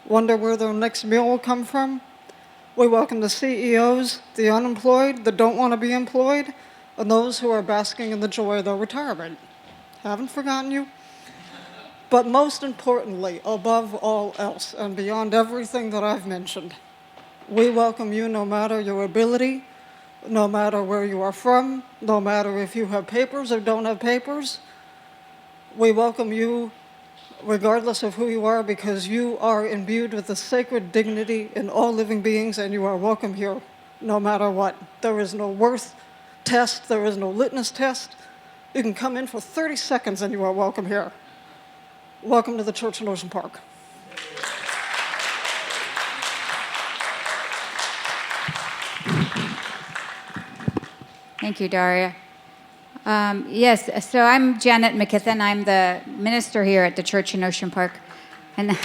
wonder where their next meal will come from. We welcome the CEOs, the unemployed, that don't want to be employed, and those who are basking in the joy of their retirement. Haven't forgotten you. But most importantly, above all else, and beyond everything that I've mentioned, we welcome you no matter your ability, no matter where you are from, no matter if you have papers or don't have papers. We welcome you regardless of who you are, because you are imbued with the sacred dignity in all living beings, and you are welcome here no matter what. There is no worth test, there is no litmus test. You can come in for 30 seconds and you are welcome here. Welcome to the church in Ocean Park. Thank you, Daria. Yes, so I'm Janet McKithen. I'm the minister here at the church in Ocean Park. And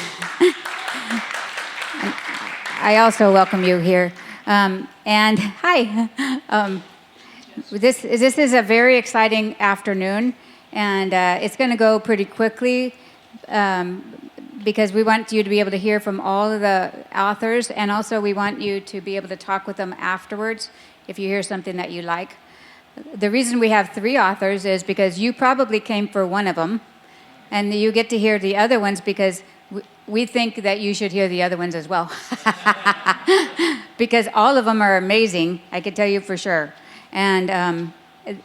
I also welcome you here. And hi. This is a very exciting afternoon, and it's going to go pretty quickly because we want you to be able to hear from all of the authors, and also we want you to be able to talk with them afterwards if you hear something that you like. The reason we have 3 authors is because you probably came for one of them, and you get to hear the other ones because we think that you should hear the other ones as well. Because all of them are amazing, I can tell you for sure. And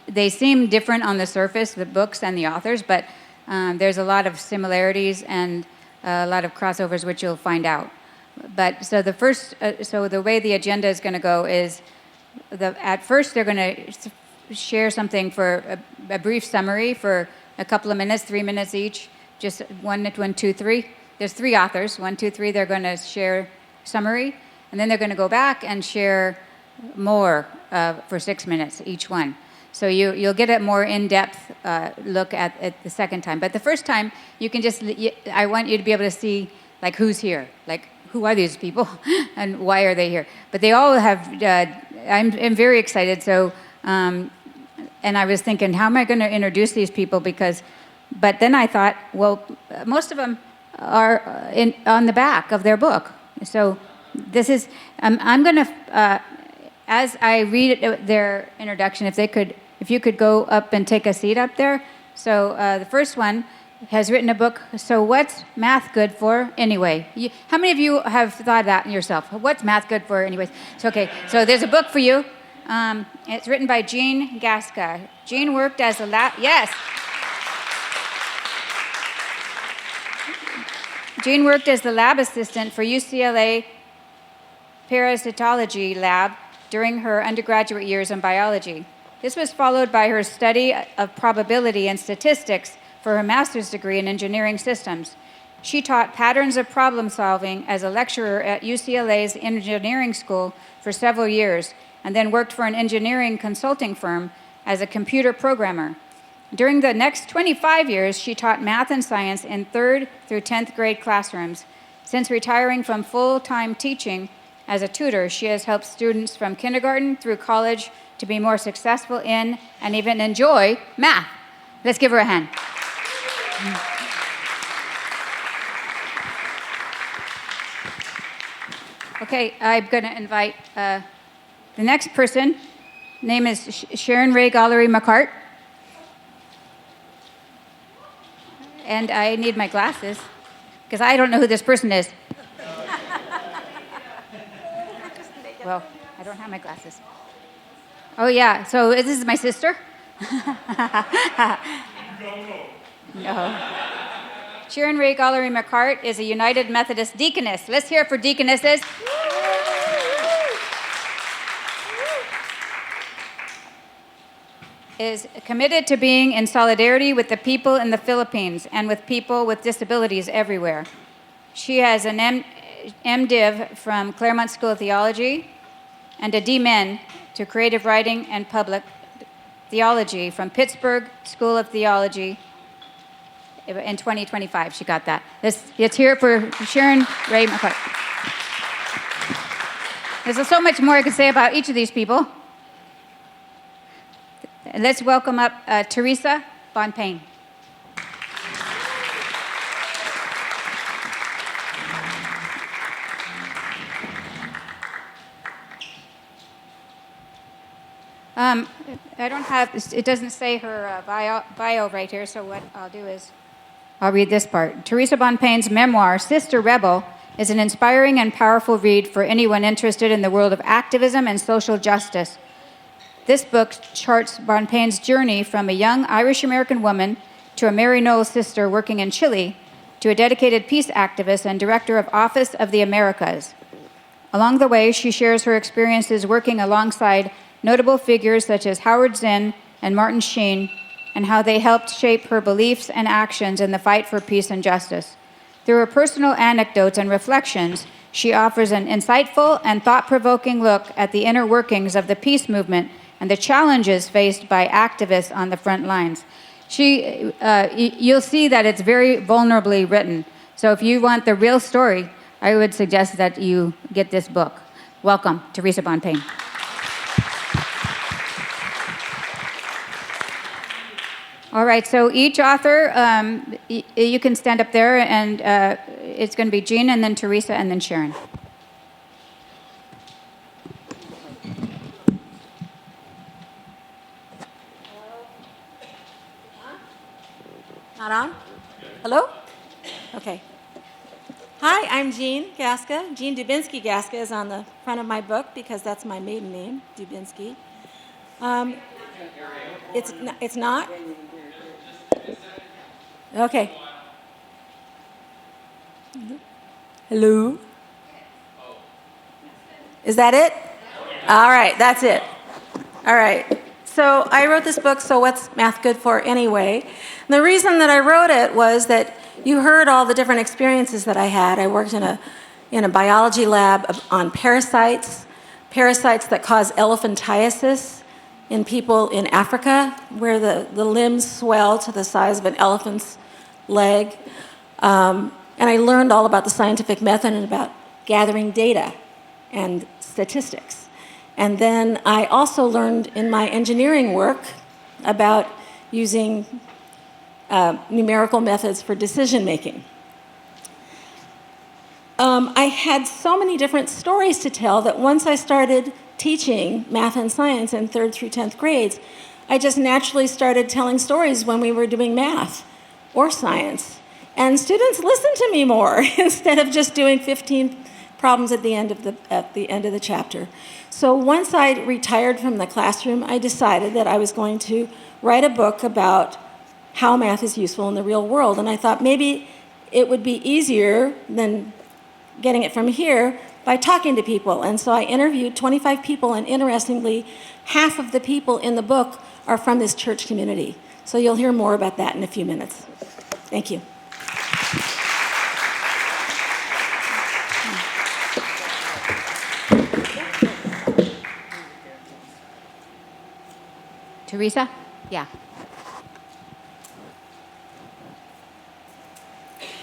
they seem different on the surface, the books and the authors, but there's a lot of similarities and a lot of crossovers, which you'll find out. But so the way the agenda is going to go is at first they're going to share something for a brief summary for a couple of minutes, 3 minutes each, just 1, 2, 3. There's 3 authors, 1, 2, 3. They're going to share summary, and then they're going to go back and share more for 6 minutes each one. So you'll get a more in-depth look at the second time. But the first time, you can I want you to be able to see, like, who's here, like, who are these people and why are they here? But they all have, I'm very excited. So, and I was thinking, how am I going to introduce these people? But then I thought, well, most of them are on the back of their book. So this is, I'm going to, as I read their introduction, if you could go up and take a seat up there. So the first one has written a book, So What's Math Good For Anyway? How many of you have thought that yourself? What's math good for anyways? So, okay, so there's a book for you. It's written by Jean Gasca. Jean worked as a Jean worked as the lab assistant for UCLA parasitology lab during her undergraduate years in biology. This was followed by her study of probability and statistics for her master's degree in engineering systems. She taught patterns of problem solving as a lecturer at UCLA's engineering school for several years, and then worked for an engineering consulting firm as a computer programmer. During the next 25 years, she taught math and science in 3rd through 10th grade classrooms. Since retiring from full-time teaching as a tutor, she has helped students from kindergarten through college to be more successful in and even enjoy math. Let's give her a hand. Okay, I'm going to invite the next person. Name is Sharon McCart. And I need my glasses because I don't know who this person is. Well, I don't have my glasses. Oh, yeah, so this is my sister? No. Sharon McCart is a United Methodist deaconess. Let's hear it for deaconesses. Is committed to being in solidarity with the people in the Philippines and with people with disabilities everywhere. She has an MDiv from Claremont School of Theology and a DMin to Creative Writing and Public Theology from Pittsburgh School of Theology. In 2025, she got that. Let's hear it for Sharon McCart. There's so much more I could say about each of these people. Let's welcome up Theresa Bonpane. I don't have, it doesn't say her bio right here, so what I'll do is I'll read this part. Theresa Bonpane's memoir, Sister Rebel, is an inspiring and powerful read for anyone interested in the world of activism and social justice. This book charts Bonpane's journey from a young Irish-American woman to a Mary Knowles sister working in Chile to a dedicated peace activist and director of Office of the Americas. Along the way, she shares her experiences working alongside notable figures such as Howard Zinn and Martin Sheen, and how they helped shape her beliefs and actions in the fight for peace and justice. Through her personal anecdotes and reflections, she offers an insightful and thought-provoking look at the inner workings of the peace movement and the challenges faced by activists on the front lines. You'll see that it's very vulnerably written. So if you want the real story, I would suggest that you get this book. Welcome, Theresa Bonpane. All right, so each author, you can stand up there, and it's going to be Jean, and then Theresa, and then Sharon. Not on? Hello? Okay. Hi, I'm Jean Gasca. Jean Dubinsky Gasca is on the front of my book because that's my maiden name, Dubinsky. It's not? Okay. Hello? Is that it? All right, that's it. All right. So I wrote this book, So What's Math Good For Anyway? And the reason that I wrote it was that you heard all the different experiences that I had. I worked in a biology lab on parasites that cause elephantiasis in people in Africa, where the limbs swell to the size of an elephant's leg. And I learned all about the scientific method and about gathering data and statistics. And then I also learned in my engineering work about using numerical methods for decision making. I had so many different stories to tell that once I started teaching math and science in 3rd through 10th grades, I just naturally started telling stories when we were doing math or science. And students listened to me more instead of just doing 15 problems at the end of the chapter. So once I retired from the classroom, I decided that I was going to write a book about how math is useful in the real world. And I thought maybe it would be easier than getting it from here by talking to people. And so I interviewed 25 people, and interestingly, half of the people in the book are from this church community. So you'll hear more about that in a few minutes. Thank you. Theresa? Yeah.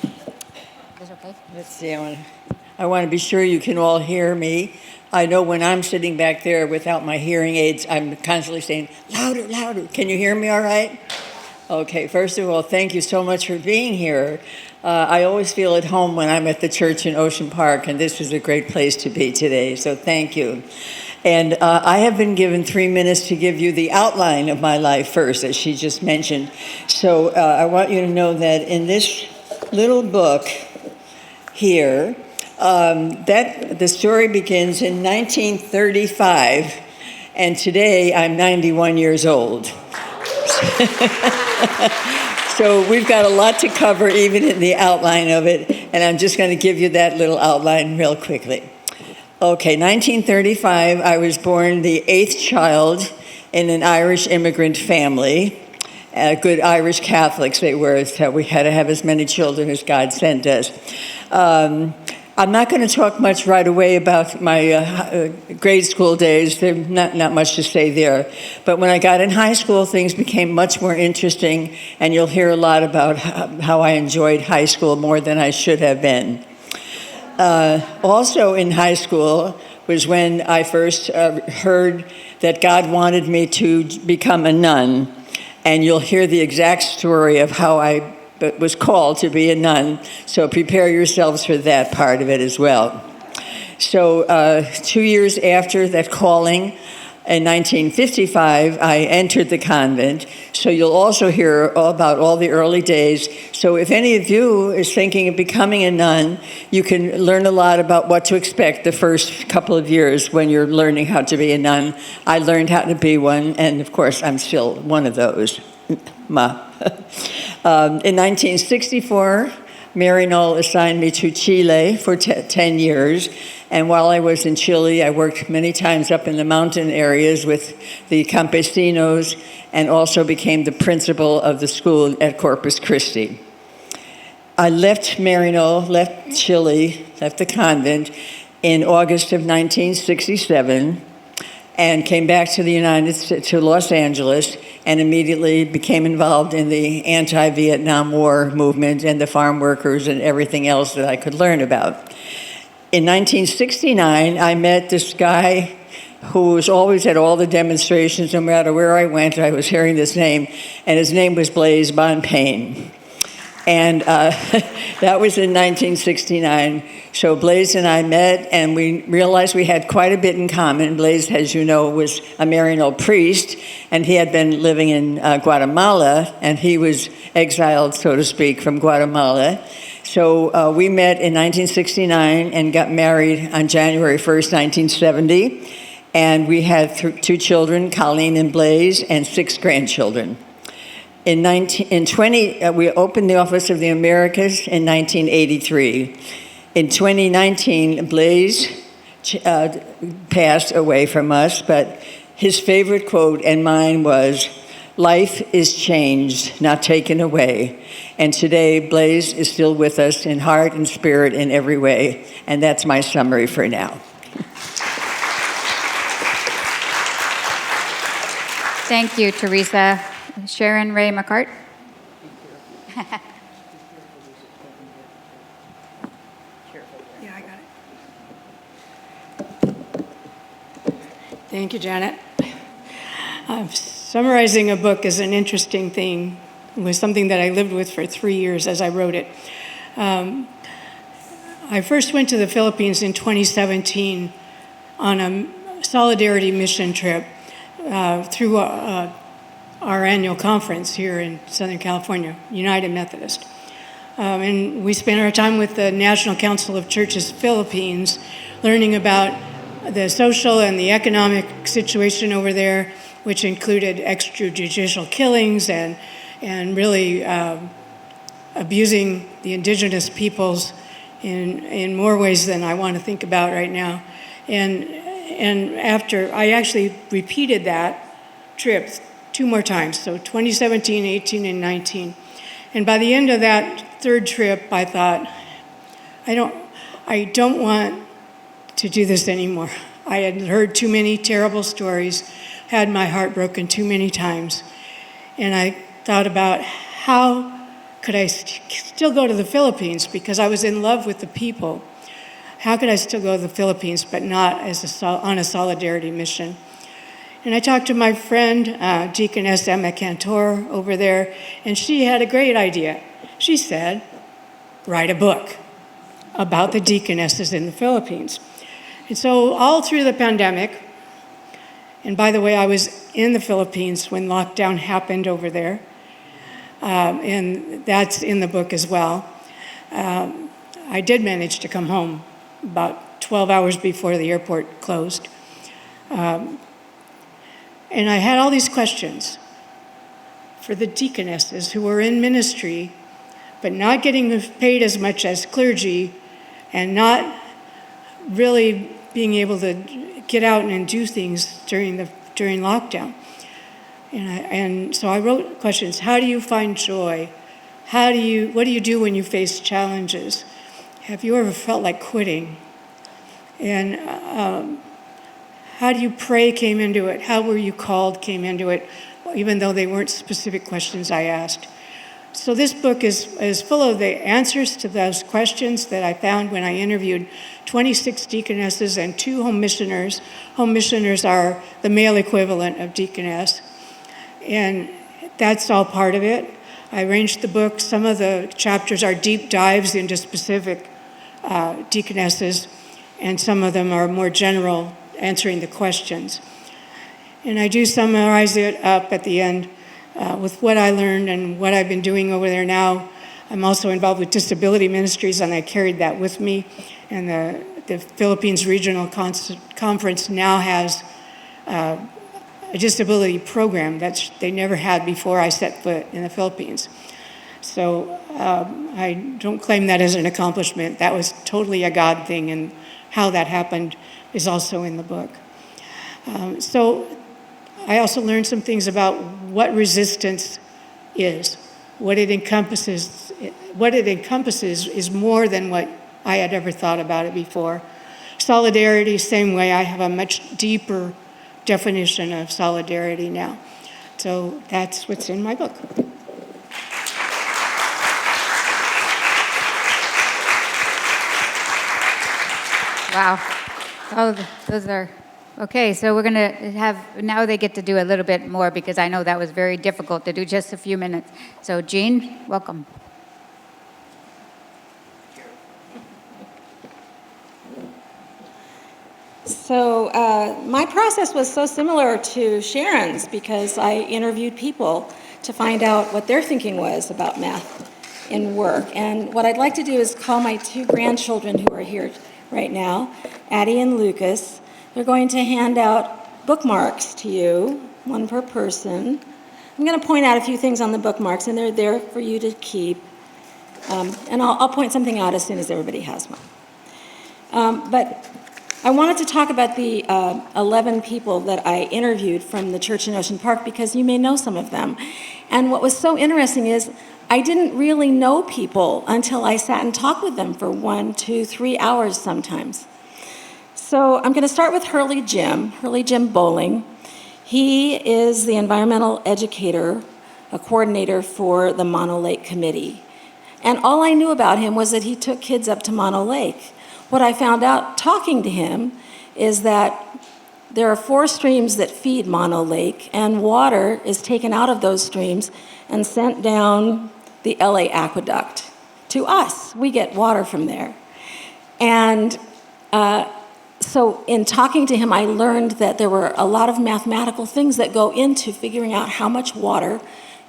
Is this okay? Let's see, I want to be sure you can all hear me. I know when I'm sitting back there without my hearing aids, I'm constantly saying, louder, louder. Can you hear me all right? Okay, first of all, thank you so much for being here. I always feel at home when I'm at the church in Ocean Park, and this is a great place to be today, so thank you. And I have been given 3 minutes to give you the outline of my life first, as she just mentioned. So I want you to know that in this little book here, that the story begins in 1935, and today I'm 91 years old. So we've got a lot to cover even in the outline of it, and I'm just going to give you that little outline real quickly. Okay, 1935, I was born the 8th child in an Irish immigrant family. Good Irish Catholics they were, so we had to have as many children as God sent us. I'm not going to talk much right away about my grade school days. There's not much to say there. But when I got in high school, things became much more interesting, and you'll hear a lot about how I enjoyed high school more than I should have been. Also in high school was when I first heard that God wanted me to become a nun. And you'll hear the exact story of how I was called to be a nun. So prepare yourselves for that part of it as well. So 2 years after that calling, In 1955, I entered the convent, so you'll also hear about all the early days. So if any of you is thinking of becoming a nun, you can learn a lot about what to expect the first couple of years when you're learning how to be a nun. I learned how to be one, and of course, I'm still one of those. In 1964, Mary Knoll assigned me to Chile for 10 years. And while I was in Chile, I worked many times up in the mountain areas with the campesinos and also became the principal of the school at Corpus Christi. I left Mary Knoll, left Chile, left the convent in August of 1967 and came back to the United States, to Los Angeles, and immediately became involved in the anti-Vietnam War movement and the farm workers and everything else that I could learn about. In 1969, I met this guy who was always at all the demonstrations. No matter where I went, I was hearing this name, and his name was Louise Bonpane. And that was in 1969. So Blaise and I met, and we realized we had quite a bit in common. Blaise, as you know, was a Mary Knoll priest, and he had been living in Guatemala, and he was exiled, so to speak, from Guatemala. So we met in 1969 and got married on January 1st, 1970. And we had 2 children, Colleen and Blaise, and 6 grandchildren. We opened the Office of the Americas in 1983. In 2019, Blaise passed away from us, but his favorite quote and mine was, "Life is changed, not taken away." And today, Blaise is still with us in heart and spirit in every way. And that's my summary for now. Thank you, Theresa. Sharon McCart. Yeah, I got it. Thank you, Janet. Summarizing a book is an interesting thing. It was something that I lived with for 3 years as I wrote it. I first went to the Philippines in 2017 on a solidarity mission trip through our annual conference here in Southern California, United Methodist. And we spent our time with the National Council of Churches Philippines, learning about the social and the economic situation over there, which included extrajudicial killings and really abusing the indigenous peoples in more ways than I want to think about right now. And after, I actually repeated that trip 2 more times, so 2017, 18, and 19. And by the end of that 3rd trip, I thought, I don't want to do this anymore. I had heard too many terrible stories, had my heart broken too many times. And I thought about how could I still go to the Philippines, because I was in love with the people. How could I still go to the Philippines, but not on a solidarity mission? And I talked to my friend, Deaconess Emma Cantor over there, and she had a great idea. She said, write a book about the deaconesses in the Philippines. And so all through the pandemic, and by the way, I was in the Philippines when lockdown happened over there, and that's in the book as well. I did manage to come home about 12 hours before the airport closed. And I had all these questions for the deaconesses who were in ministry, but not getting paid as much as clergy and not really being able to get out and do things during lockdown. And so I wrote questions. How do you find joy? What do you do when you face challenges? Have you ever felt like quitting? And how do you pray came into it? How were you called came into it, even though they weren't specific questions I asked. So this book is full of the answers to those questions that I found when I interviewed 26 deaconesses and 2 home missioners. Home missioners are the male equivalent of deaconess. And that's all part of it. I arranged the book. Some of the chapters are deep dives into specific deaconesses, and some of them are more general, answering the questions. And I do summarize it up at the end with what I learned and what I've been doing over there now. I'm also involved with disability ministries, and I carried that with me. And the Philippines Regional Conference now has a disability program that they never had before I set foot in the Philippines. So I don't claim that as an accomplishment. That was totally a God thing, and how that happened is also in the book. So I also learned some things about what resistance is. What it encompasses is more than what I had ever thought about it before. Solidarity, same way. I have a much deeper definition of solidarity now. So that's what's in my book. Wow. Oh, those are, okay, so we're going to have, now they get to do a little bit more because I know that was very difficult to do just a few minutes. So Jean, welcome. So my process was so similar to Sharon's because I interviewed people to find out what their thinking was about math in work. And what I'd like to do is call my two grandchildren who are here right now, Addie and Lucas. They're going to hand out bookmarks to you, one per person. I'm going to point out a few things on the bookmarks, and they're there for you to keep. And I'll point something out as soon as everybody has one. But I wanted to talk about the 11 people that I interviewed from the church in Ocean Park because you may know some of them. And what was so interesting is I didn't really know people until I sat and talked with them for 1, 2, 3 hours sometimes. So I'm going to start with Hurley Jim Bowling. He is the environmental educator, a coordinator for the Mono Lake Committee. And all I knew about him was that he took kids up to Mono Lake. What I found out talking to him is that there are 4 streams that feed Mono Lake, and water is taken out of those streams and sent down the LA aqueduct to us. We get water from there. And so in talking to him, I learned that there were a lot of mathematical things that go into figuring out how much water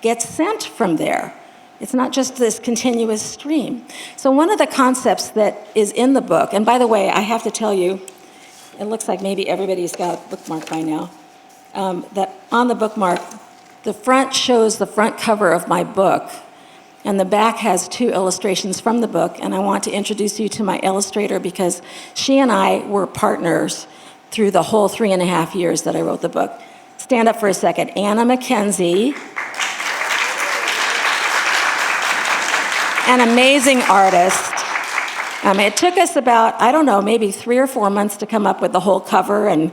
gets sent from there. It's not just this continuous stream. So one of the concepts that is in the book, and by the way, I have to tell you, it looks like maybe everybody's got a bookmark by now, that on the bookmark, the front shows the front cover of my book, and the back has 2 illustrations from the book, and I want to introduce you to my illustrator because she and I were partners through the whole 3.5 years that I wrote the book. Stand up for a second. Anna McKenzie, an amazing artist. It took us about, I don't know, maybe 3 or 4 months to come up with the whole cover and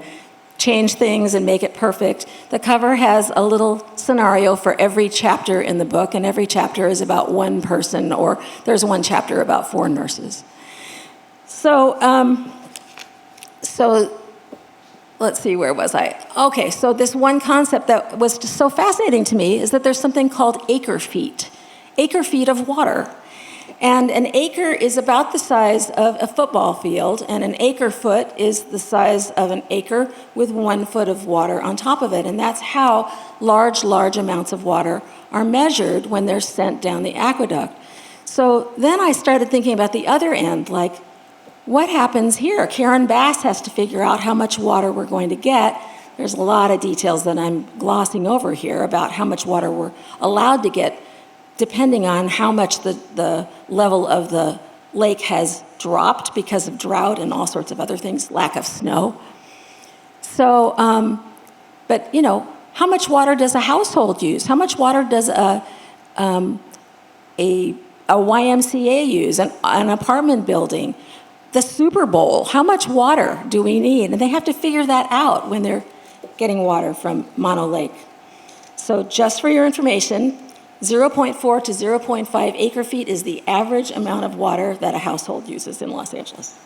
change things and make it perfect. The cover has a little scenario for every chapter in the book, and every chapter is about one person, or there's one chapter about 4 nurses. So let's see, where was I? Okay, so this one concept that was just so fascinating to me is that there's something called acre feet of water. And an acre is about the size of a football field, and an acre foot is the size of an acre with 1 foot of water on top of it. And that's how large amounts of water are measured when they're sent down the aqueduct. So then I started thinking about the other end, like, what happens here? Karen Bass has to figure out how much water we're going to get. There's a lot of details that I'm glossing over here about how much water we're allowed to get, depending on how much the level of the lake has dropped because of drought and all sorts of other things, lack of snow. So, but how much water does a household use? How much water does a YMCA use, an apartment building? The Super Bowl, how much water do we need? And they have to figure that out when they're getting water from Mono Lake. So just for your information, 0.4 to 0.5 acre feet is the average amount of water that a household uses in Los Angeles.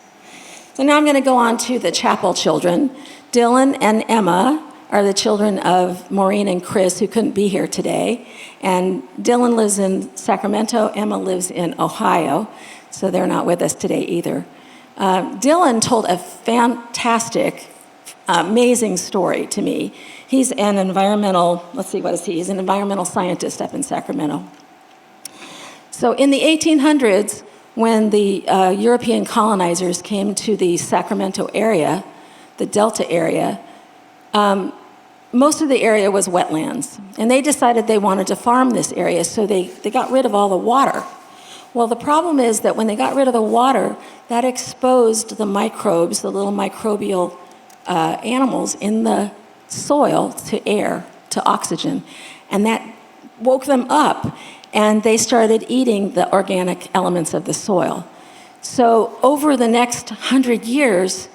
So now I'm going to go on to the chapel children. Dylan and Emma are the children of Maureen and Chris, who couldn't be here today. And Dylan lives in Sacramento, Emma lives in Ohio, so they're not with us today either. Dylan told a fantastic amazing story to me. He's an environmental, let's see, what is he? He's an environmental scientist up in Sacramento. So in the 1800s, when the European colonizers came to the Sacramento area, the Delta area, most of the area was wetlands. And they decided they wanted to farm this area, so they got rid of all the water. Well, the problem is that when they got rid of the water, that exposed the microbes, the little microbial animals in the soil to air, to oxygen. And that woke them up, and they started eating the organic elements of the soil. So over the next 100 years,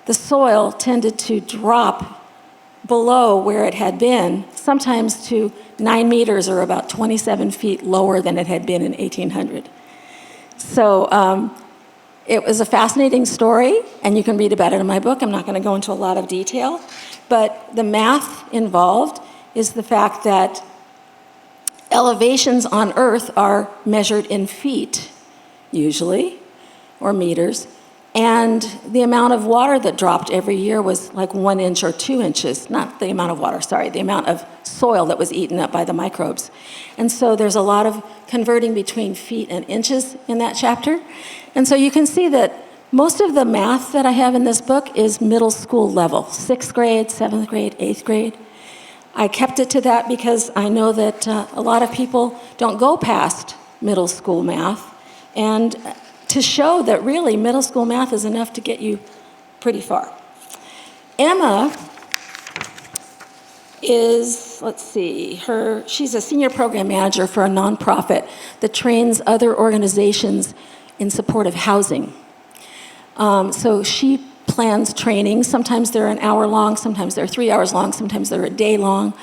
the soil tended to drop below where it had been, sometimes to 9 meters or about 27 feet lower than it had been in 1800. So it was a fascinating story, and you can read about it in my book. I'm not going to go into a lot of detail, but the math involved is the fact that elevations on Earth are measured in feet, usually, or meters, and the amount of water that dropped every year was like 1 inch or 2 inches, not the amount of water, sorry, the amount of soil that was eaten up by the microbes. And so there's a lot of converting between feet and inches in that chapter. And so you can see that most of the math that I have in this book is middle school level, 6th grade, 7th grade, 8th grade. I kept it to that because I know that a lot of people don't go past middle school math, and to show that really middle school math is enough to get you pretty far. Emma is, let's see, she's a senior program manager for a nonprofit that trains other organizations in support of housing. So she plans training. Sometimes they're an hour long, sometimes they're 3 hours long, sometimes they're a day long,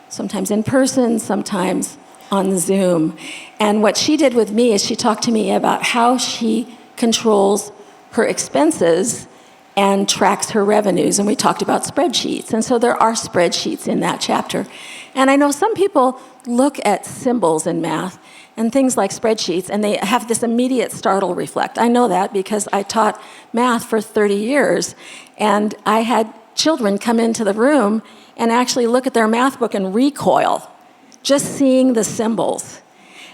sometimes in person, sometimes on Zoom. And what she did with me is she talked to me about how she controls her expenses and tracks her revenues. And we talked about spreadsheets. And so there are spreadsheets in that chapter. And I know some people look at symbols in math and things like spreadsheets, and they have this immediate startle reflect. I know that because I taught math for 30 years, and I had children come into the room and actually look at their math book and recoil, just seeing the symbols.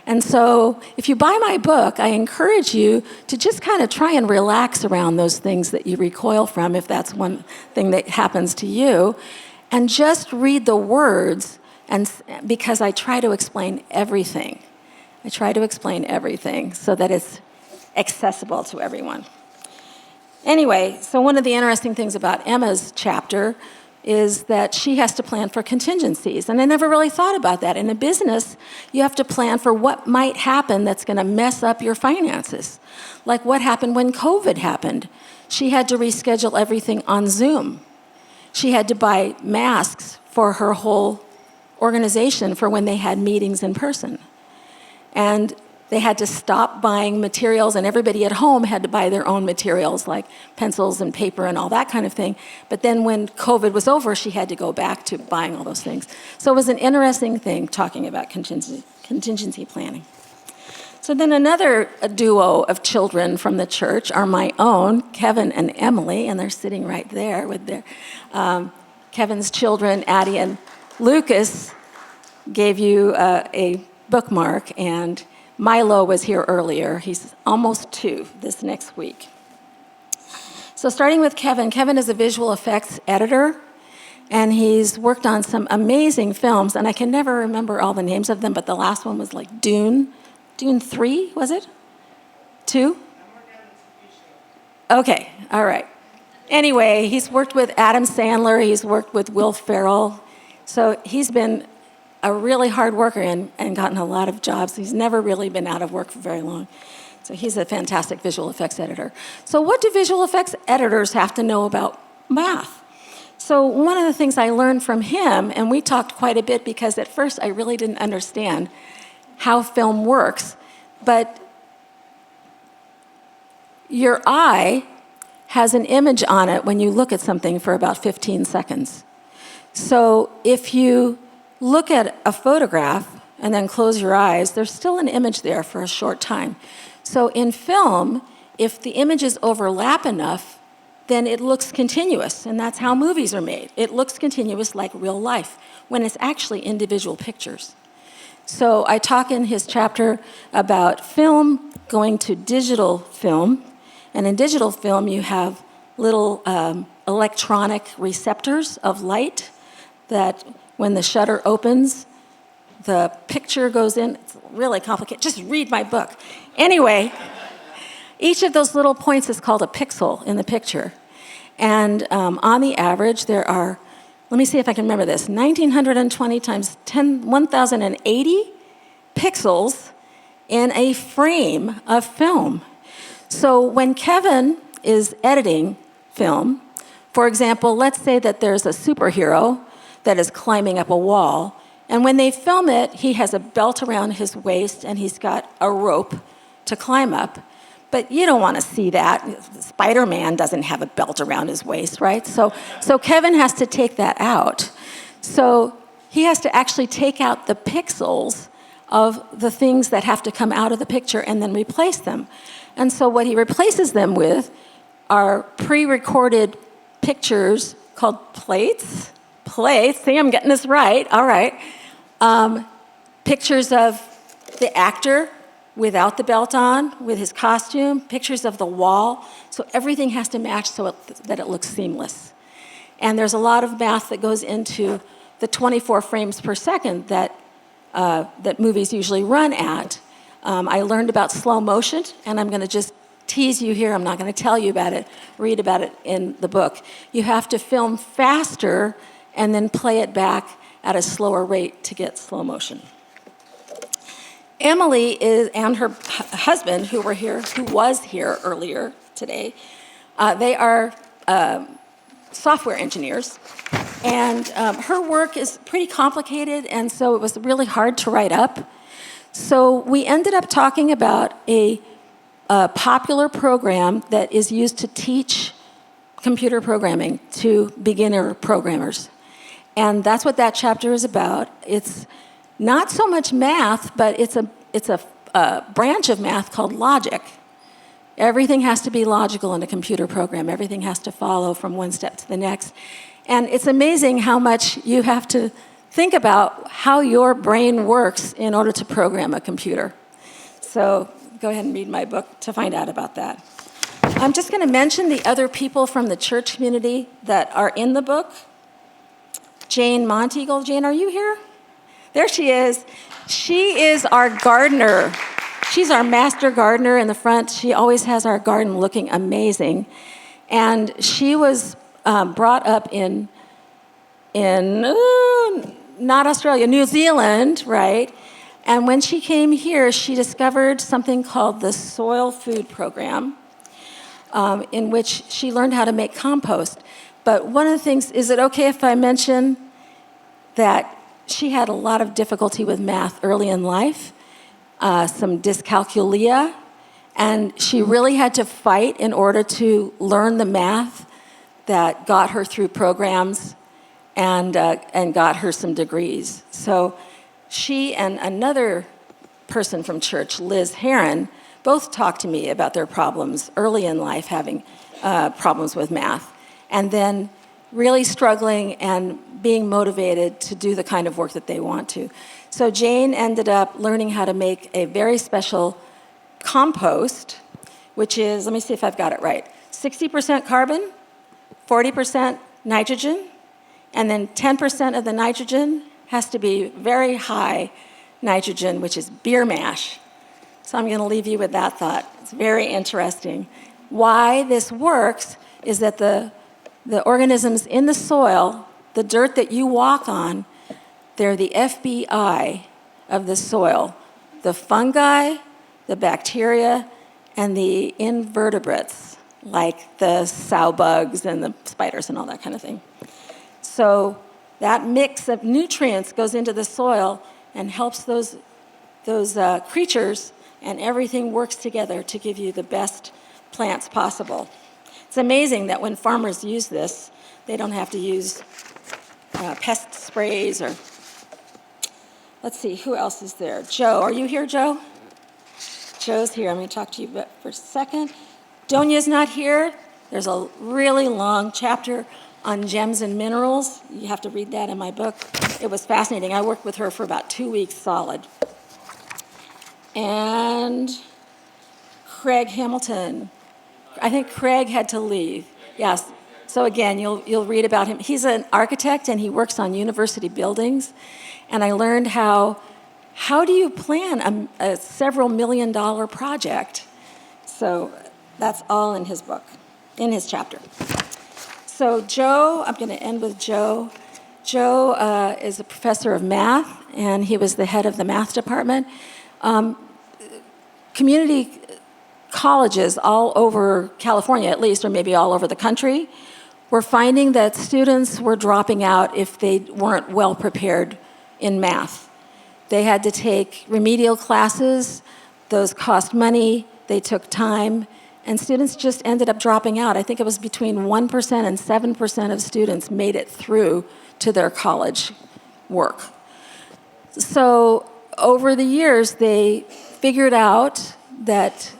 And so if you buy my book, I encourage you to just kind of try and relax around those things that you recoil from, if that's one thing that happens to you, and just read the words, and because I try to explain everything. I try to explain everything so that it's accessible to everyone. Anyway, so one of the interesting things about Emma's chapter is that she has to plan for contingencies. And I never really thought about that. In a business, you have to plan for what might happen that's going to mess up your finances. Like what happened when COVID happened. She had to reschedule everything on Zoom. She had to buy masks for her whole organization for when they had meetings in person. And they had to stop buying materials, and everybody at home had to buy their own materials, like pencils and paper and all that kind of thing. But then when COVID was over, she had to go back to buying all those things. So it was an interesting thing talking about contingency planning. So then another duo of children from the church are my own, Kevin and Emily, and they're sitting right there with their Kevin's children, Addie and Lucas, gave you a bookmark, and Milo was here earlier. He's almost 2 this next week. So starting with Kevin, Kevin is a visual effects editor, and he's worked on some amazing films, and I can never remember all the names of them, but the last one was like Dune 3, was it? 2? Okay, all right. Anyway, he's worked with Adam Sandler, he's worked with Will Ferrell, so he's been a really hard worker and gotten a lot of jobs. He's never really been out of work for very long. So he's a fantastic visual effects editor. So what do visual effects editors have to know about math? So one of the things I learned from him, and we talked quite a bit because at first I really didn't understand how film works, but your eye has an image on it when you look at something for about 15 seconds. So if you look at a photograph and then close your eyes, there's still an image there for a short time. So in film, if the images overlap enough, then it looks continuous, and that's how movies are made. It looks continuous like real life, when it's actually individual pictures. So I talk in his chapter about film going to digital film, and in digital film you have little electronic receptors of light that when the shutter opens, the picture goes in. It's really complicated. Just read my book. Anyway, each of those little points is called a pixel in the picture. And on the average, there are, let me see if I can remember this, 1,920 times 1,080 pixels in a frame of film. So when Kevin is editing film, for example, let's say that there's a superhero that is climbing up a wall, and when they film it, he has a belt around his waist and he's got a rope to climb up. But you don't want to see that. Spider-Man doesn't have a belt around his waist, right? So Kevin has to take that out. So he has to actually take out the pixels of the things that have to come out of the picture and then replace them. And so what he replaces them with are pre-recorded pictures called plates. Plates, see, I'm getting this right, all right. Pictures of the actor without the belt on, with his costume, pictures of the wall. So everything has to match so that it looks seamless. And there's a lot of math that goes into the 24 frames per second that movies usually run at. I learned about slow motion, and I'm going to just tease you here. I'm not going to tell you about it. Read about it in the book. You have to film faster and then play it back at a slower rate to get slow motion. Emily and her husband, who was here earlier today, they are software engineers, and her work is pretty complicated, and so it was really hard to write up. So we ended up talking about a popular program that is used to teach computer programming to beginner programmers. And that's what that chapter is about. It's not so much math, but it's a branch of math called logic. Everything has to be logical in a computer program. Everything has to follow from one step to the next. And it's amazing how much you have to think about how your brain works in order to program a computer. So go ahead and read my book to find out about that. I'm just going to mention the other people from the church community that are in the book. Jane Monteagle. Jane, are you here? There she is. She is our gardener. She's our master gardener in the front. She always has our garden looking amazing. And she was brought up in not Australia, New Zealand, right? And when she came here, she discovered something called the Soil Food Program, in which she learned how to make compost. But one of the things, is it okay if I mention that she had a lot of difficulty with math early in life, some dyscalculia, and she really had to fight in order to learn the math that got her through programs and got her some degrees. So she and another person from church, Liz Heron, both talked to me about their problems early in life, having problems with math, and then really struggling and being motivated to do the kind of work that they want to. So Jane ended up learning how to make a very special compost, which is, let me see if I've got it right, 60% carbon, 40% nitrogen, and then 10% of the nitrogen has to be very high nitrogen, which is beer mash. So I'm going to leave you with that thought. It's very interesting. Why this works is that the organisms in the soil, the dirt that you walk on, they're the FBI of the soil. The fungi, the bacteria, and the invertebrates, like the sow bugs and the spiders and all that kind of thing. So that mix of nutrients goes into the soil and helps those creatures, and everything works together to give you the best plants possible. It's amazing that when farmers use this, they don't have to use pest sprays or... Let's see, who else is there? Joe, are you here, Joe? Joe's here. I'm going to talk to you for a second. Donia's not here. There's a really long chapter on gems and minerals. You have to read that in my book. It was fascinating. I worked with her for about 2 weeks solid. And Craig Hamilton. I think Craig had to leave. Yes. So again, you'll read about him. He's an architect and he works on university buildings. And I learned how do you plan a several $1,000,000 project? So that's all in his book, in his chapter. So Joe, I'm going to end with Joe. Joe is a professor of math, and he was the head of the math department. Community colleges all over California, at least, or maybe all over the country, were finding that students were dropping out if they weren't well prepared in math. They had to take remedial classes. Those cost money. They took time. And students just ended up dropping out. I think it was between 1% and 7% of students made it through to their college work. So over the years, they figured out that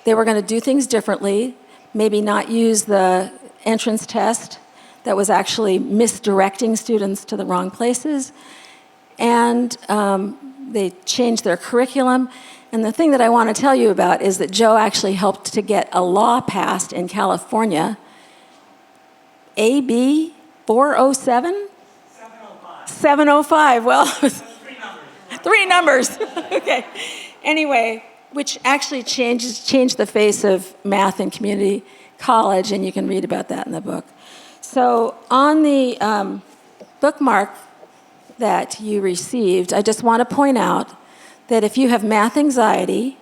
they were going to do things differently, maybe not use the entrance test that was actually misdirecting students to the wrong places. And they changed their curriculum. And the thing that I want to tell you about is that Joe actually helped to get a law passed in California, AB 407? 705. 705, well, three numbers. Okay. Anyway, which actually changed the face of math in community college, and you can read about that in the book. So on the bookmark that you received, I just want to point out that if you have math anxiety,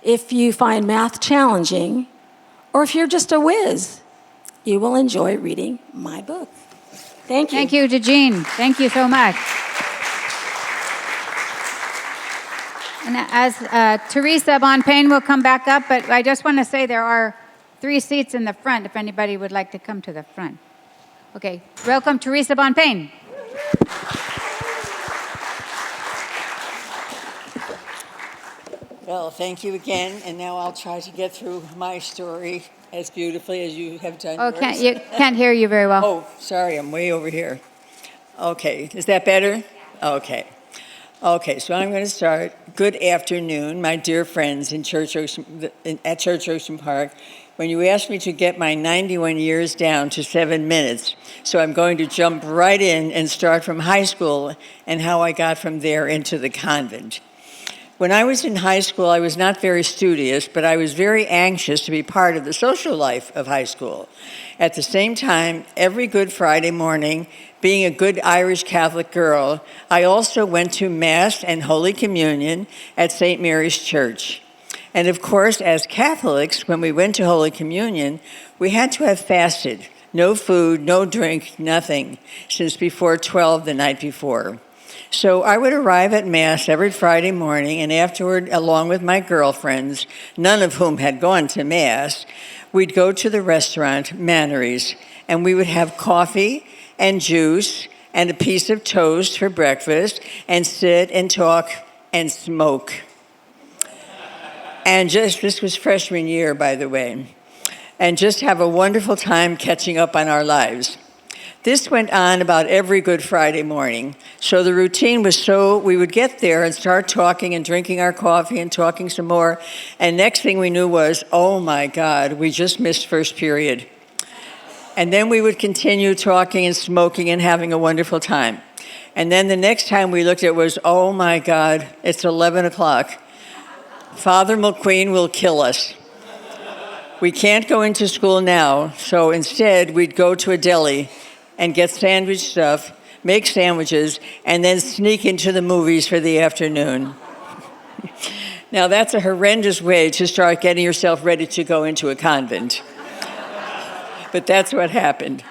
if you find math challenging, or if you're just a whiz, you will enjoy reading my book. Thank you. Thank you to Jean. Thank you so much. And as Theresa Bonpane will come back up, but I just want to say there are 3 seats in the front if anybody would like to come to the front. Okay, welcome Theresa Bonpane. Well, thank you again, and now I'll try to get through my story as beautifully as you have done Oh, yours. can't hear you very well. Oh, sorry, I'm way over here. Okay, is that better? Okay. Okay, so I'm going to start. Good afternoon, my dear friends at Church Ocean Park. When you asked me to get my 91 years down to 7 minutes, so I'm going to jump right in and start from high school and how I got from there into the convent. When I was in high school, I was not very studious, but I was very anxious to be part of the social life of high school. At the same time, every Good Friday morning, being a good Irish Catholic girl, I also went to Mass and Holy Communion at St. Mary's Church. And of course, as Catholics, when we went to Holy Communion, we had to have fasted. No food, no drink, nothing, since before 12 the night before. So I would arrive at Mass every Friday morning, and afterward, along with my girlfriends, none of whom had gone to Mass, we'd go to the restaurant, Mannery's, and we would have coffee and juice and a piece of toast for breakfast and sit and talk and smoke. And this was freshman year, by the way, and just have a wonderful time catching up on our lives. This went on about every Good Friday morning. So the routine was we would get there and start talking and drinking our coffee and talking some more. And next thing we knew was, oh my God, we just missed first period. And then we would continue talking and smoking and having a wonderful time. And then the next time we looked at it was, oh my God, it's 11 o'clock. Father McQueen will kill us. We can't go into school now, so instead we'd go to a deli and get sandwich stuff, make sandwiches, and then sneak into the movies for the afternoon. Now, that's a horrendous way to start getting yourself ready to go into a convent. But that's what happened.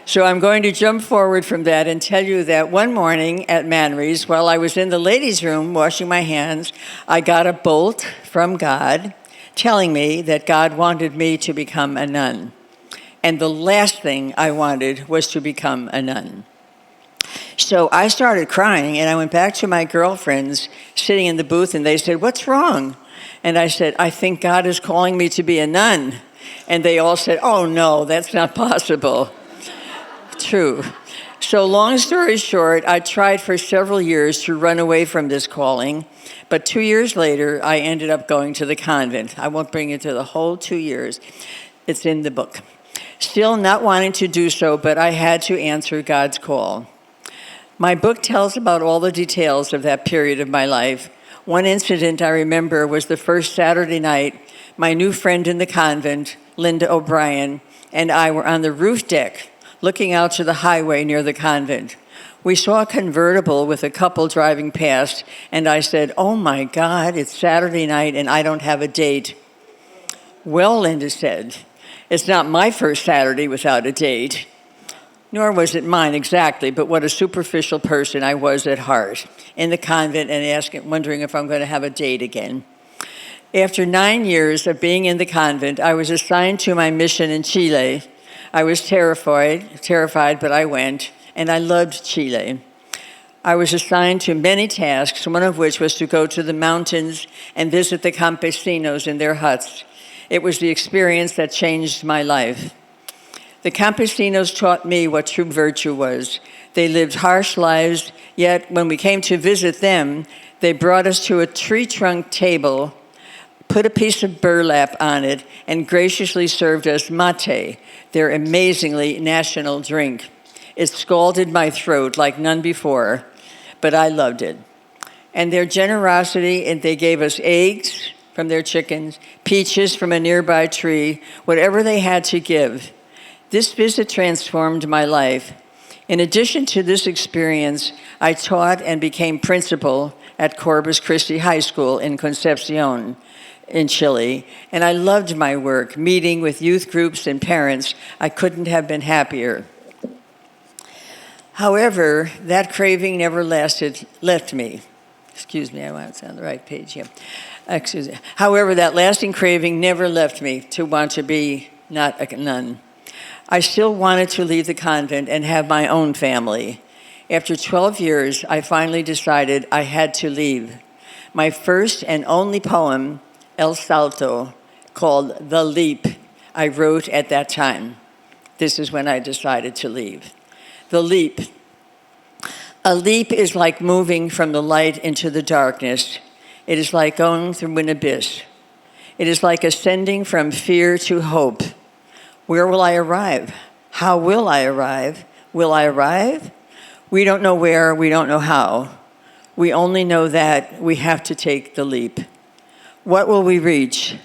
So I'm going to jump forward from that and tell you that one morning at Mannery's, while I was in the ladies' room washing my hands, I got a bolt from God telling me that God wanted me to become a nun. And the last thing I wanted was to become a nun. So I started crying, and I went back to my girlfriends sitting in the booth, and they said, "What's wrong?" And I said, "I think God is calling me to be a nun." And they all said, oh no, that's not possible. True. So long story short, I tried for several years to run away from this calling, but 2 years later, I ended up going to the convent. I won't bring it to the whole 2 years. It's in the book. Still not wanting to do so, but I had to answer God's call. My book tells about all the details of that period of my life. One incident I remember was the first Saturday night, my new friend in the convent, Linda O'Brien, and I were on the roof deck looking out to the highway near the convent. We saw a convertible with a couple driving past, and I said, oh my God, it's Saturday night and I don't have a date. Well, Linda said, it's not my first Saturday without a date. Nor was it mine exactly, but what a superficial person I was at heart in the convent and wondering if I'm going to have a date again. After 9 years of being in the convent, I was assigned to my mission in Chile. I was terrified, but I went, and I loved Chile. I was assigned to many tasks, one of which was to go to the mountains and visit the campesinos in their huts. It was the experience that changed my life. The campesinos taught me what true virtue was. They lived harsh lives, yet when we came to visit them, they brought us to a tree trunk table, put a piece of burlap on it, and graciously served us mate, their amazingly national drink. It scalded my throat like none before, but I loved it. And their generosity, and they gave us eggs from their chickens, peaches from a nearby tree, whatever they had to give. This visit transformed my life. In addition to this experience, I taught and became principal at Corpus Christi High School in Concepcion, in Chile, and I loved my work, meeting with youth groups and parents. I couldn't have been happier. However, that craving never left me. Excuse me, I want it's on the right page here. Excuse me. However, that lasting craving never left me to want to be not a nun. I still wanted to leave the convent and have my own family. After 12 years, I finally decided I had to leave. My first and only poem, El Salto, called The Leap, I wrote at that time. This is when I decided to leave. The leap. A leap is like moving from the light into the darkness. It is like going through an abyss. It is like ascending from fear to hope. Where will I arrive? How will I arrive? Will I arrive? We don't know where, we don't know how. We only know that we have to take the leap. What will we reach?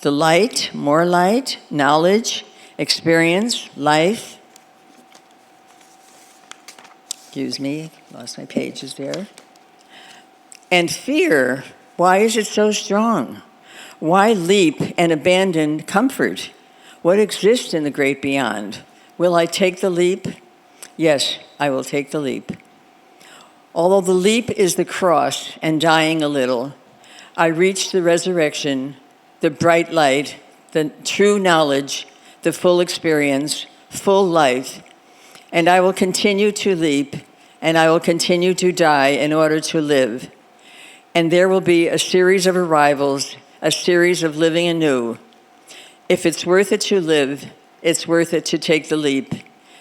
The light, more light, knowledge, experience, life. Excuse me, lost my pages there. And fear, why is it so strong? Why leap and abandon comfort? What exists in the great beyond? Will I take the leap? Yes, I will take the leap. Although the leap is the cross and dying a little, I reach the resurrection, the bright light, the true knowledge, the full experience, full life, and I will continue to leap, and I will continue to die in order to live. And there will be a series of arrivals, a series of living anew. If it's worth it to live, it's worth it to take the leap.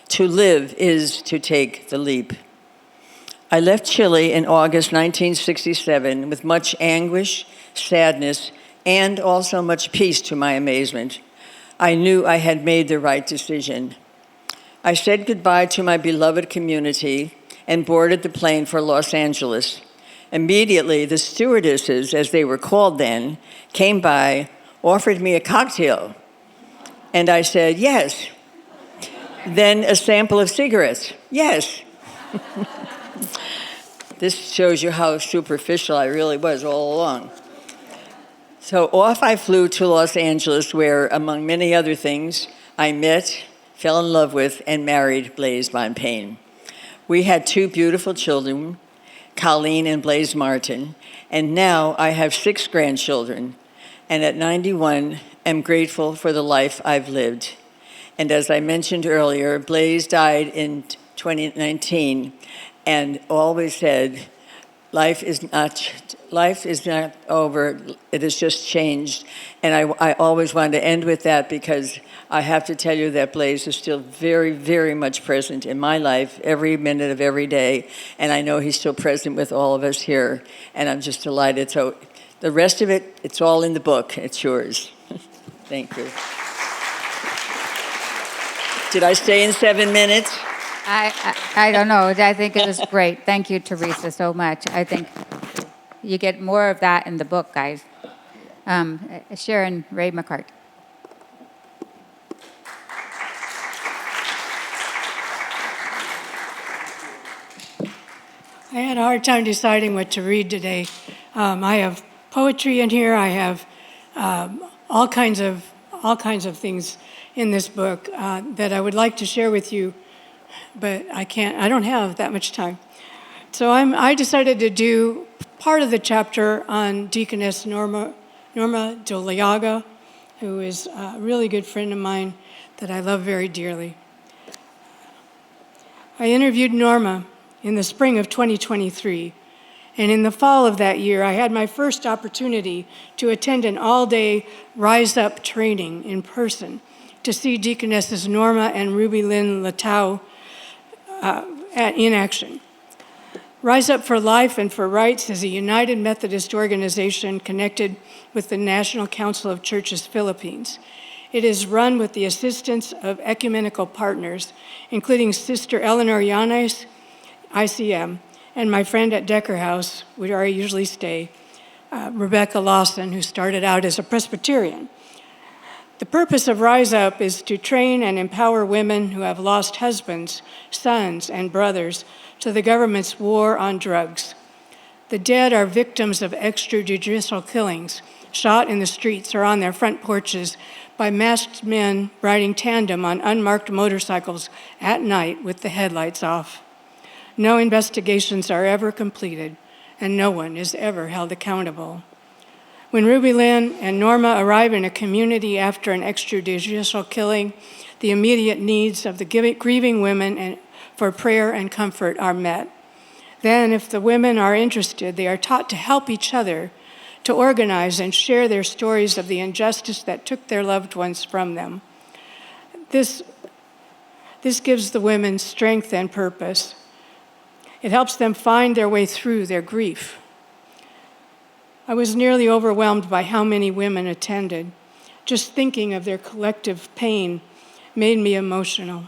To live is to take the leap. I left Chile in August 1967 with much anguish, sadness, and also much peace to my amazement. I knew I had made the right decision. I said goodbye to my beloved community and boarded the plane for Los Angeles. Immediately, the stewardesses, as they were called then, came by, offered me a cocktail, and I said, yes. Then a sample of cigarettes, yes. This shows you how superficial I really was all along. So off I flew to Los Angeles, where, among many other things, I met, fell in love with, and married Blaise Bonpane. We had 2 beautiful children, Colleen and Blaise Martin, and now I have 6 grandchildren, and at 91, am grateful for the life I've lived. And as I mentioned earlier, Blaise died in 2019, and always said, life is not over. It has just changed. And I always wanted to end with that because I have to tell you that Blaze is still very, very much present in my life every minute of every day. And I know he's still present with all of us here. And I'm just delighted. So the rest of it, it's all in the book. It's yours. Thank you. Did I stay in 7 minutes? I don't know. I think it was great. Thank you, Theresa, so much. I think you get more of that in the book, guys. Sharon McCart. I had a hard time deciding what to read today. I have poetry in here. I have all kinds of things in this book that I would like to share with you, but I can't. I don't have that much time. So I decided to do part of the chapter on Deaconess Norma Doliaga, who is a really good friend of mine that I love very dearly. I interviewed Norma in the spring of 2023, and in the fall of that year, I had my first opportunity to attend an all-day Rise Up training in person to see Deaconesses Norma and Ruby Lynn Latau in action. Rise Up for Life and for Rights is a United Methodist organization connected with the National Council of Churches Philippines. It is run with the assistance of ecumenical partners, including Sister Eleanor Yanes, ICM, and my friend at Decker House, where I usually stay, Rebecca Lawson, who started out as a Presbyterian. The purpose of Rise Up is to train and empower women who have lost husbands, sons, and brothers to the government's war on drugs. The dead are victims of extrajudicial killings, shot in the streets or on their front porches by masked men riding tandem on unmarked motorcycles at night with the headlights off. No investigations are ever completed, and no one is ever held accountable. When Ruby Lynn and Norma arrive in a community after an extrajudicial killing, the immediate needs of the grieving women for prayer and comfort are met. Then, if the women are interested, they are taught to help each other, to organize and share their stories of the injustice that took their loved ones from them. This gives the women strength and purpose. It helps them find their way through their grief. I was nearly overwhelmed by how many women attended. Just thinking of their collective pain made me emotional.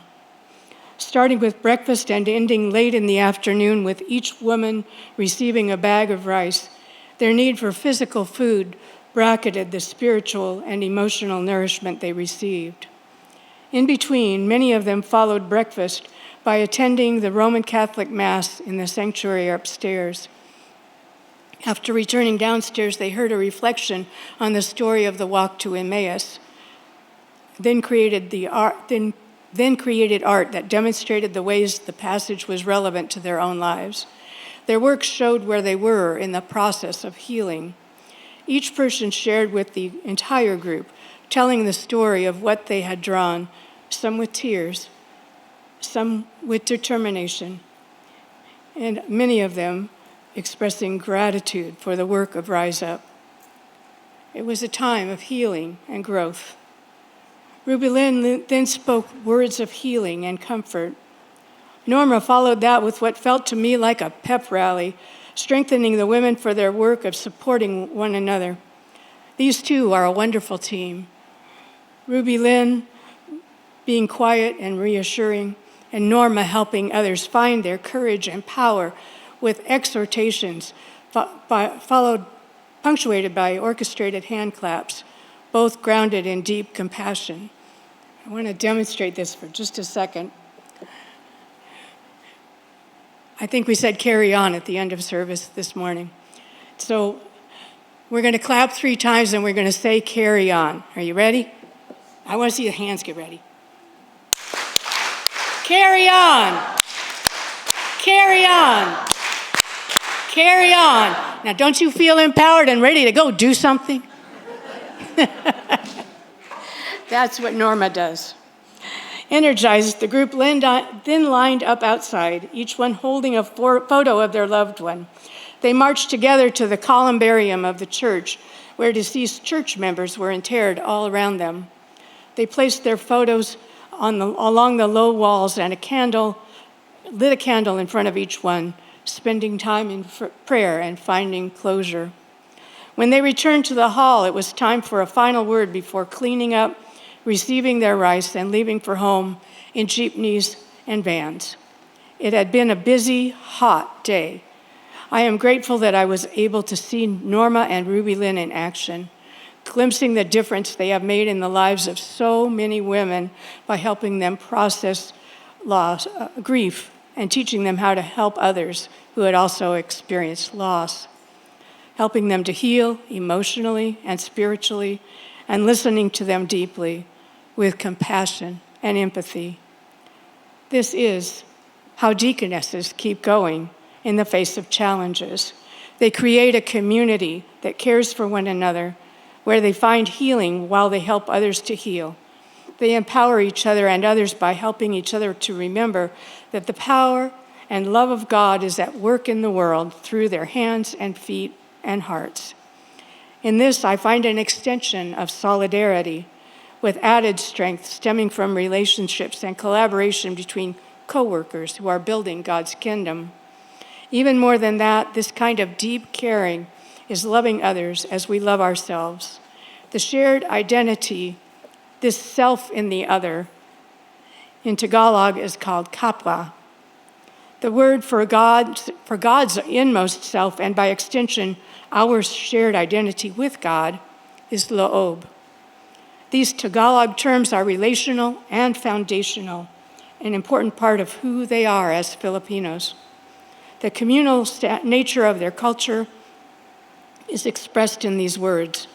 Starting with breakfast and ending late in the afternoon with each woman receiving a bag of rice, their need for physical food bracketed the spiritual and emotional nourishment they received. In between, many of them followed breakfast by attending the Roman Catholic Mass in the sanctuary upstairs. After returning downstairs, they heard a reflection on the story of the walk to Emmaus, then created art that demonstrated the ways the passage was relevant to their own lives. Their work showed where they were in the process of healing. Each person shared with the entire group, telling the story of what they had drawn, some with tears, some with determination, and many of them expressing gratitude for the work of Rise Up. It was a time of healing and growth. Ruby Lynn then spoke words of healing and comfort. Norma followed that with what felt to me like a pep rally, strengthening the women for their work of supporting one another. These two are a wonderful team. Ruby Lynn being quiet and reassuring, and Norma helping others find their courage and power with exhortations punctuated by orchestrated hand claps, both grounded in deep compassion. I want to demonstrate this for just a second. I think we said carry on at the end of service this morning. So we're going to clap 3 times and we're going to say carry on. Are you ready? I want to see the hands get ready. Carry on. Carry on. Carry on. Now, don't you feel empowered and ready to go do something? That's what Norma does. Energized, the group then lined up outside, each one holding a photo of their loved one. They marched together to the columbarium of the church, where deceased church members were interred all around them. They placed their photos along the low walls and lit a candle in front of each one, spending time in prayer and finding closure. When they returned to the hall, it was time for a final word before cleaning up, receiving their rice, and leaving for home in jeepneys and vans. It had been a busy, hot day. I am grateful that I was able to see Norma and Ruby Lynn in action, glimpsing the difference they have made in the lives of so many women by helping them process loss, grief, and teaching them how to help others who had also experienced loss, helping them to heal emotionally and spiritually, and listening to them deeply with compassion and empathy. This is how deaconesses keep going in the face of challenges. They create a community that cares for one another, where they find healing while they help others to heal. They empower each other and others by helping each other to remember that the power and love of God is at work in the world through their hands and feet and hearts. In this, I find an extension of solidarity with added strength stemming from relationships and collaboration between co-workers who are building God's kingdom. Even more than that, this kind of deep caring is loving others as we love ourselves. The shared identity, this self in the other, in Tagalog is called kapwa. The word for God's inmost self, and by extension, our shared identity with God, is loob. These Tagalog terms are relational and foundational, an important part of who they are as Filipinos. The communal nature of their culture is expressed in these words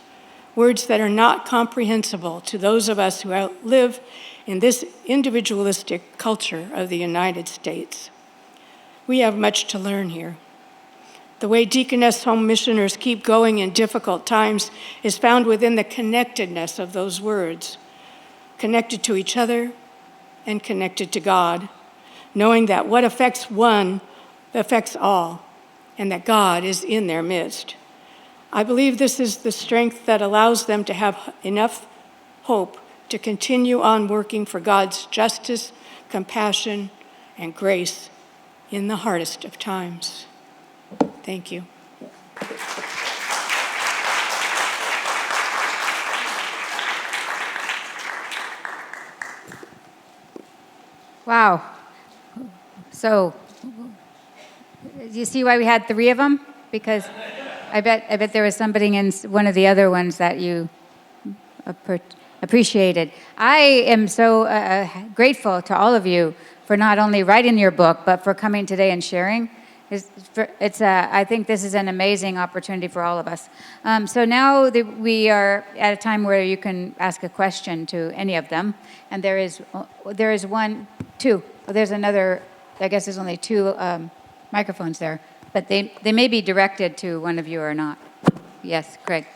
that are not comprehensible to those of us who live in this individualistic culture of the United States. We have much to learn here. The way Deaconess Home Missioners keep going in difficult times is found within the connectedness of those words, connected to each other and connected to God, knowing that what affects one affects all, and that God is in their midst. I believe this is the strength that allows them to have enough hope to continue on working for God's justice, compassion, and grace in the hardest of times. Thank you. Wow. So, do you see why we had 3 of them? Because I bet there was something in one of the other ones that you appreciated. I am so grateful to all of you for not only writing your book, but for coming today and sharing. I think this is an amazing opportunity for all of us. So now we are at a time where you can ask a question to any of them. And there is two. Well, there's another, I guess there's only 2 microphones there. But they may be directed to one of you or not. Yes, Craig.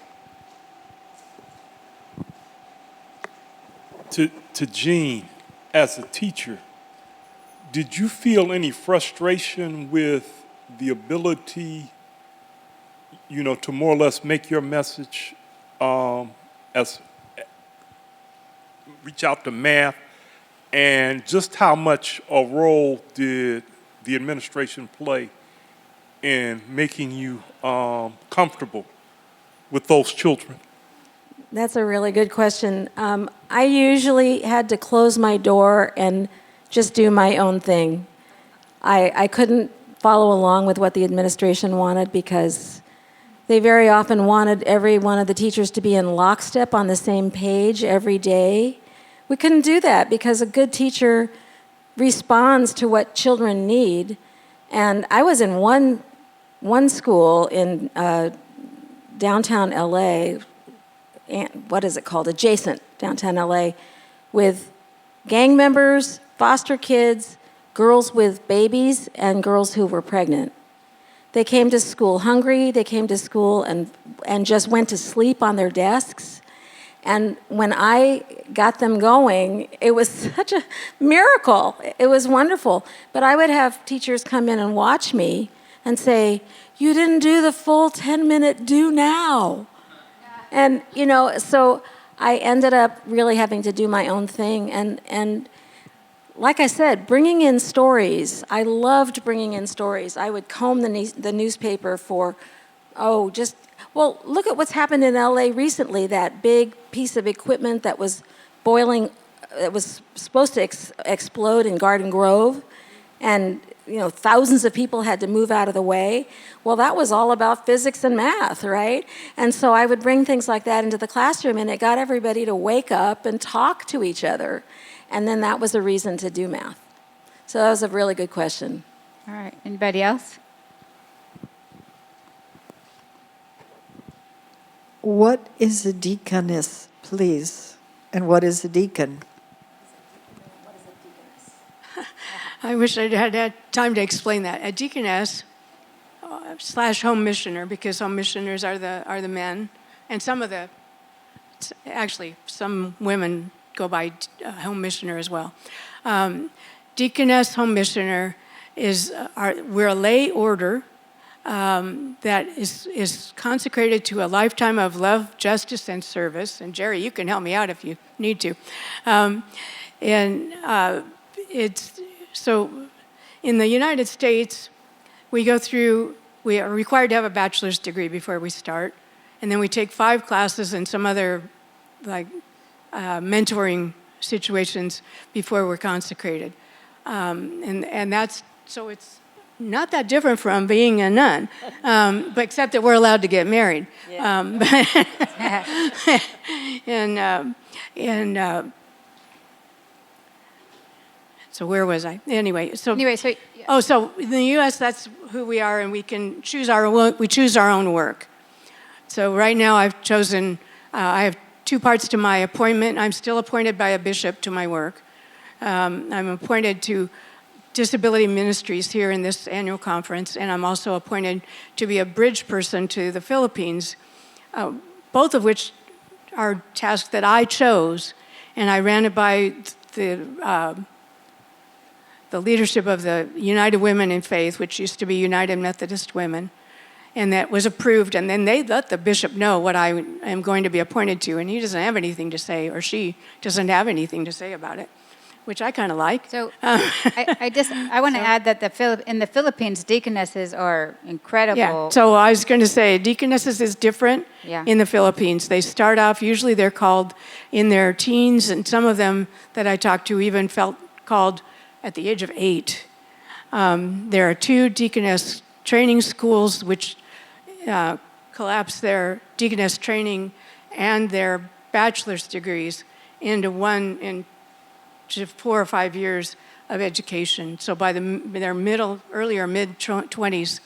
To Jean, as a teacher, did you feel any frustration with the ability, to more or less make your message reach out to math, and just how much a role did the administration play in making you comfortable with those children? That's a really good question. I usually had to close my door and just do my own thing. I couldn't follow along with what the administration wanted because they very often wanted every one of the teachers to be in lockstep on the same page every day. We couldn't do that because a good teacher responds to what children need. And I was in one school in downtown LA, what is it called, adjacent downtown LA, with gang members, foster kids, girls with babies, and girls who were pregnant. They came to school hungry, they came to school and just went to sleep on their desks. And when I got them going, it was such a miracle. It was wonderful. But I would have teachers come in and watch me and say, you didn't do the full 10-minute do now. And, so I ended up really having to do my own thing. And like I said, bringing in stories, I loved bringing in stories. I would comb the newspaper for, look at what's happened in LA recently, that big piece of equipment that was boiling, that was supposed to explode in Garden Grove. And thousands of people had to move out of the way. Well, that was all about physics and math, right? And so I would bring things like that into the classroom, and it got everybody to wake up and talk to each other. And then that was a reason to do math. So that was a really good question. All right. Anybody else? What is a deaconess, please? And what is a deacon? I wish I'd had time to explain that. A deaconess / home missioner, because home missioners are the men, and some women go by home missioner as well. Deaconess, home missioner we're a lay order that is consecrated to a lifetime of love, justice, and service. And Jerry, you can help me out if you need to. So in the United States, we are required to have a bachelor's degree before we start. And then we take 5 classes and some other mentoring situations before we're consecrated. And so it's not that different from being a nun, but except that we're allowed to get married. So where was I? Anyway, so in the U.S., that's who we are, and we can choose our own work. So right now, I've chosen. I have 2 parts to my appointment. I'm still appointed by a bishop to my work. I'm appointed to disability ministries here in this annual conference, and I'm also appointed to be a bridge person to the Philippines, both of which are tasks that I chose, and I ran it by the leadership of the United Women in Faith, which used to be United Methodist Women, and that was approved. And then they let the bishop know what I am going to be appointed to, and he doesn't have anything to say, or she doesn't have anything to say about it, which I kind of like. So I want to add that in the Philippines, deaconesses are incredible. Yeah. So I was going to say, deaconesses is different Yeah. in the Philippines. They start off, usually they're called in their teens, and some of them that I talked to even felt called at the age of 8. There are 2 deaconess training schools which collapse their deaconess training and their bachelor's degrees into 4 or 5 years of education. So by their mid-20s,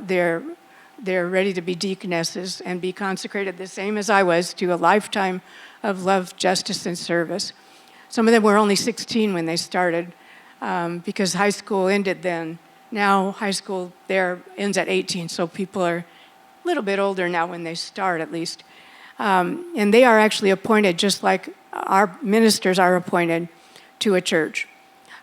they're ready to be deaconesses and be consecrated the same as I was to a lifetime of love, justice, and service. Some of them were only 16 when they started because high school ended then. Now high school there ends at 18, so people are a little bit older now when they start at least. And they are actually appointed just like our ministers are appointed to a church.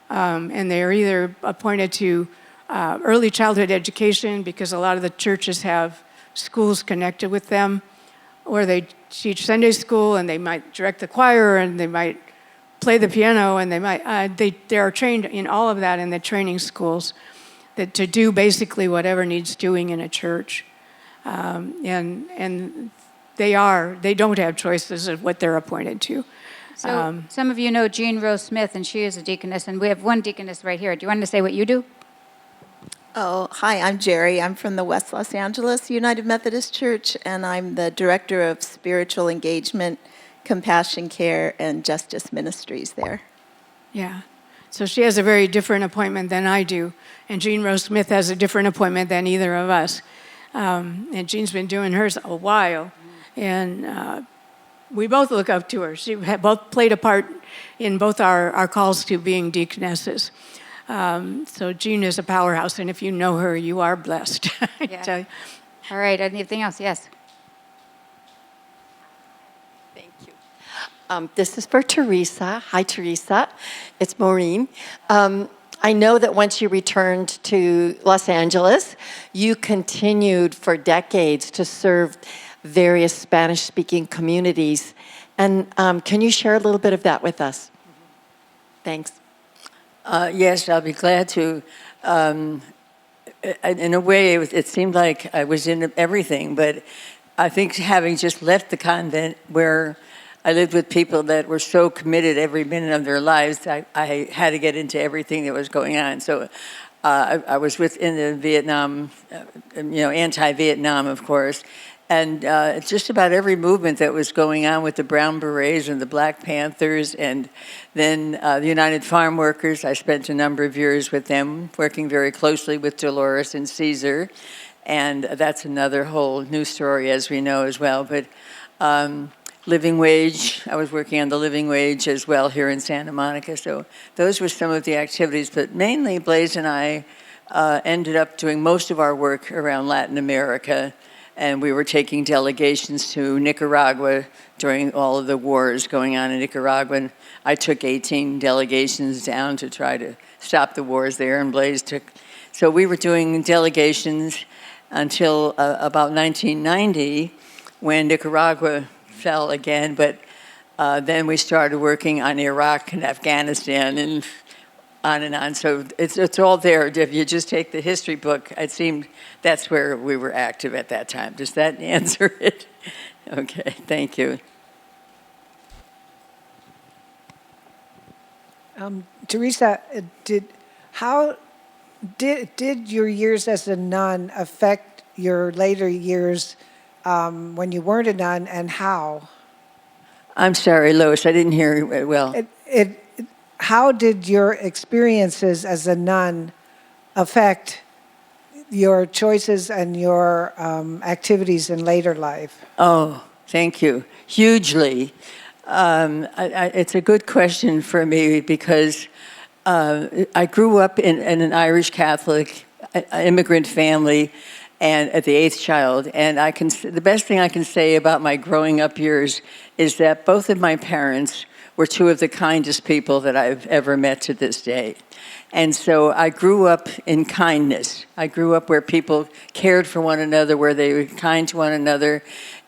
And they are either appointed to early childhood education because a lot of the churches have schools connected with them, or they teach Sunday school and they might direct the choir and they might play the piano and they are trained in all of that in the training schools to do basically whatever needs doing in a church. And they don't have choices of what they're appointed to. So some of you know Jean Rose Smith, and she is a deaconess, and we have one deaconess right here. Do you want to say what you do? Oh, hi, I'm Jerry. I'm from the West Los Angeles United Methodist Church, and I'm the Director of Spiritual Engagement, Compassion Care, and Justice Ministries there. Yeah. So she has a very different appointment than I do, and Jean Rose Smith has a different appointment than either of us. And Jean's been doing hers a while, and we both look up to her. She both played a part in both our calls to being deaconesses. So Jean is a powerhouse, and if you know her, you are blessed. I tell you. All right, anything else? Yes. Thank you. This is for Theresa. Hi, Theresa. It's Maureen. I know that once you returned to Los Angeles, you continued for decades to serve various Spanish-speaking communities. And can you share a little bit of that with us? Thanks. Yes, I'll be glad to. In a way, it seemed like I was in everything, but I think having just left the convent where I lived with people that were so committed every minute of their lives, I had to get into everything that was going on. So I was within the Vietnam, anti-Vietnam, of course, and just about every movement that was going on with the Brown Berets and the Black Panthers, and then the United Farm Workers. I spent a number of years with them, working very closely with Dolores and Caesar, and that's another whole new story, as we know as well. But living wage, I was working on the living wage as well here in Santa Monica. So those were some of the activities, but mainly Blaise and I ended up doing most of our work around Latin America. And we were taking delegations to Nicaragua during all of the wars going on in Nicaragua. And I took 18 delegations down to try to stop the wars there, and Blaise took. So we were doing delegations until about 1990, when Nicaragua fell again. But then we started working on Iraq and Afghanistan and on and on. So it's all there. If you just take the history book, it seemed that's where we were active at that time. Does that answer it? Okay, thank you. Theresa, how did your years as a nun affect your later years when you weren't a nun, and how? I'm sorry, Lois, I didn't hear you well. How did your experiences as a nun affect your choices and your activities in later life? Oh, thank you. Hugely. It's a good question for me because I grew up in an Irish Catholic immigrant family, and at the 8th child. And the best thing I can say about my growing up years is that both of my parents were two of the kindest people that I've ever met to this day. And so I grew up in kindness. I grew up where people cared for one another, where they were kind to one another,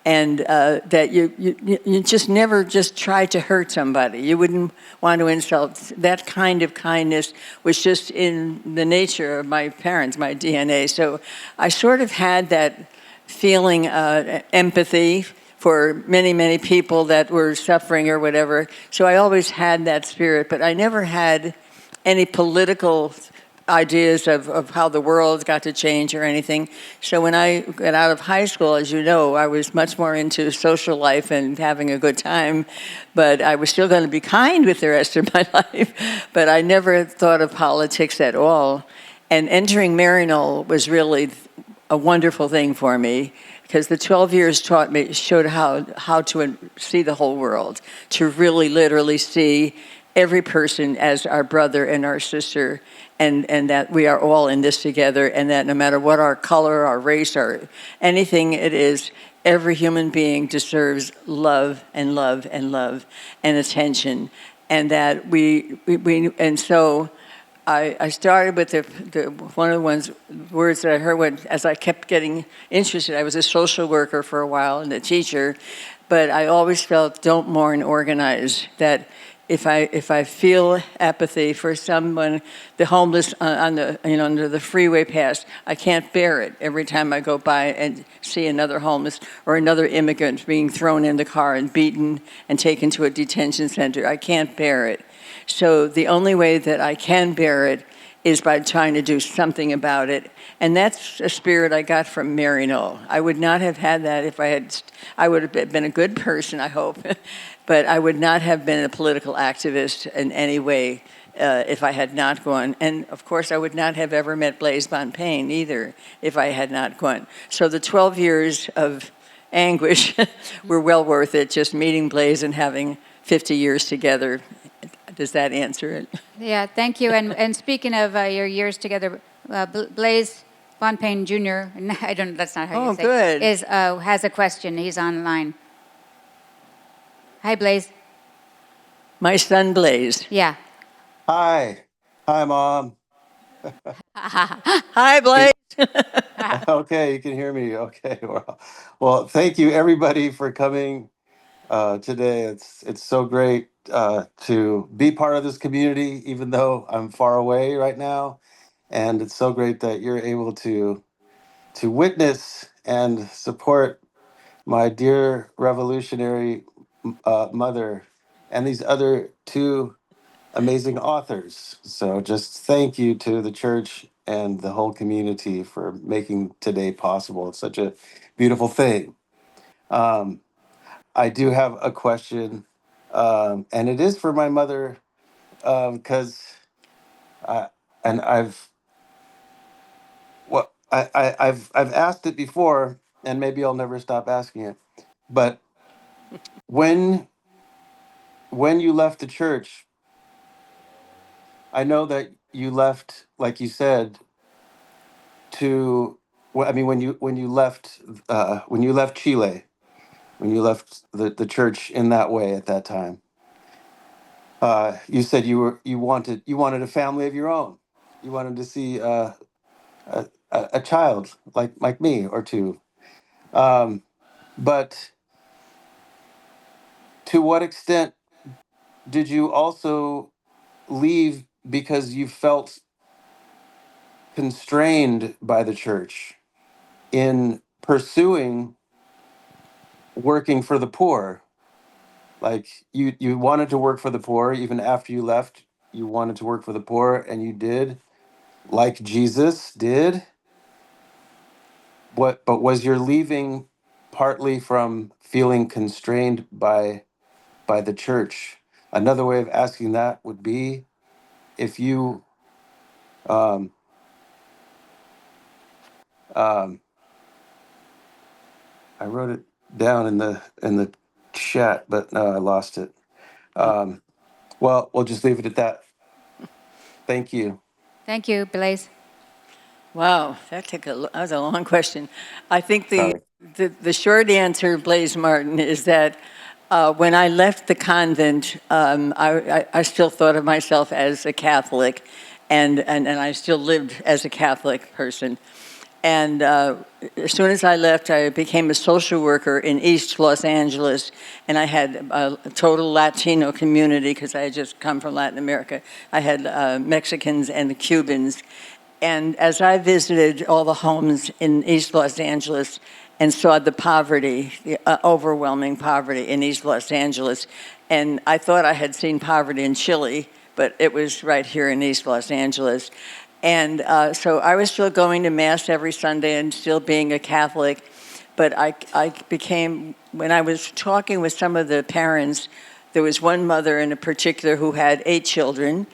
and that you just never just tried to hurt somebody. You wouldn't want to insult. That kind of kindness was just in the nature of my parents, my DNA. So I sort of had that feeling, empathy for many, many people that were suffering or whatever. So I always had that spirit, but I never had any political ideas of how the world got to change or anything. So when I got out of high school, as you know, I was much more into social life and having a good time, but I was still going to be kind with the rest of my life. But I never thought of politics at all. And entering Maryknoll was really a wonderful thing for me, because the 12 years showed how to see the whole world, to really literally see every person as our brother and our sister, and that we are all in this together, and that no matter what our color, our race, or anything it is, every human being deserves love and love and love and attention, and that and so I started with one of the words that I heard as I kept getting interested. I was a social worker for a while and a teacher, but I always felt, don't mourn, organize. That if I feel apathy for someone, the homeless under the freeway pass, I can't bear it every time I go by and see another homeless or another immigrant being thrown in the car and beaten and taken to a detention center. I can't bear it. So the only way that I can bear it is by trying to do something about it. And that's a spirit I got from Maryknoll. I would not have had that if I would have been a good person, I hope, but I would not have been a political activist in any way if I had not gone. And of course, I would not have ever met Blaise Bonpane either if I had not gone. So the 12 years of anguish were well worth it, just meeting Blaise and having 50 years together. Does that answer it? Yeah, thank you. And speaking of your years together, Blaise Bonpane Jr., I don't. That's not how you say good. it, has a question. He's online. Hi, Blaise. My son, Blaise. Yeah. Hi, Mom. Hi, Blake. Okay, you can hear me. Okay, well, thank you everybody for coming today. It's so great to be part of this community, even though I'm far away right now, and it's so great that you're able to witness and support my dear revolutionary mother and these other two amazing authors. So just thank you to the church and the whole community for making today possible. It's such a beautiful thing. Um, I do have a question, and it is for my mother, because I and I've asked it before, and maybe I'll never stop asking it. But when when you left the church, I know that you left, like you said, to I mean when you left Chile, when you left the church in that way at that time, you said you wanted a family of your own. You wanted to see a child like me or two. Um, but to what extent did you also leave because you felt constrained by the church in pursuing working for the poor? Like you wanted to work for the poor even after you left. You wanted to work for the poor, and you did, like Jesus did. But was your leaving partly from feeling constrained by the church? Another way of asking that would be if you um, um, I wrote it down in the chat, but no, I lost it. Um, well, we'll just leave it at that. Thank you. Thank you, Blaise. Wow, that was a long question. I think Sorry. the short answer, Blaise Martin, is that when I left the convent, I still thought of myself as a Catholic, and I still lived as a Catholic person. And as soon as I left, I became a social worker in East Los Angeles, and I had a total Latino community because I had just come from Latin America. I had Mexicans and Cubans. And as I visited all the homes in East Los Angeles and saw the poverty, the overwhelming poverty in East Los Angeles, and I thought I had seen poverty in Chile, but it was right here in East Los Angeles. And so I was still going to Mass every Sunday and still being a Catholic, but I became, when I was talking with some of the parents, there was one mother in particular who had 8 children,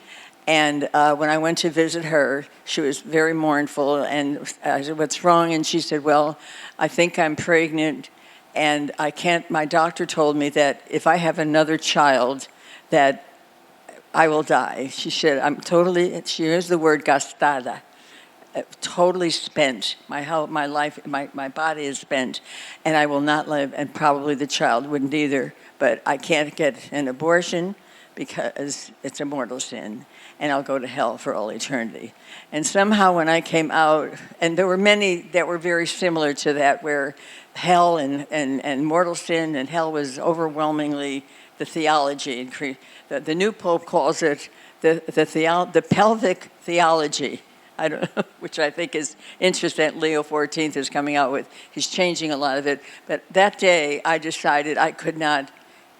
and when I went to visit her, she was very mournful, and I said, "What's wrong?" And she said, "Well, I think I'm pregnant, and I can't, my doctor told me that if I have another child, that I will die." She said, "I'm totally," she used the word gastada, totally spent. My life, my body is spent, and I will not live, and probably the child wouldn't either. But I can't get an abortion because it's a mortal sin, and I'll go to hell for all eternity. And somehow when I came out, and there were many that were very similar to that, where hell and mortal sin and hell was overwhelmingly the theology. The new pope calls it the pelvic theology. I don't know, which I think is interesting. Leo XIV is coming out with. He's changing a lot of it. But that day, I decided I could not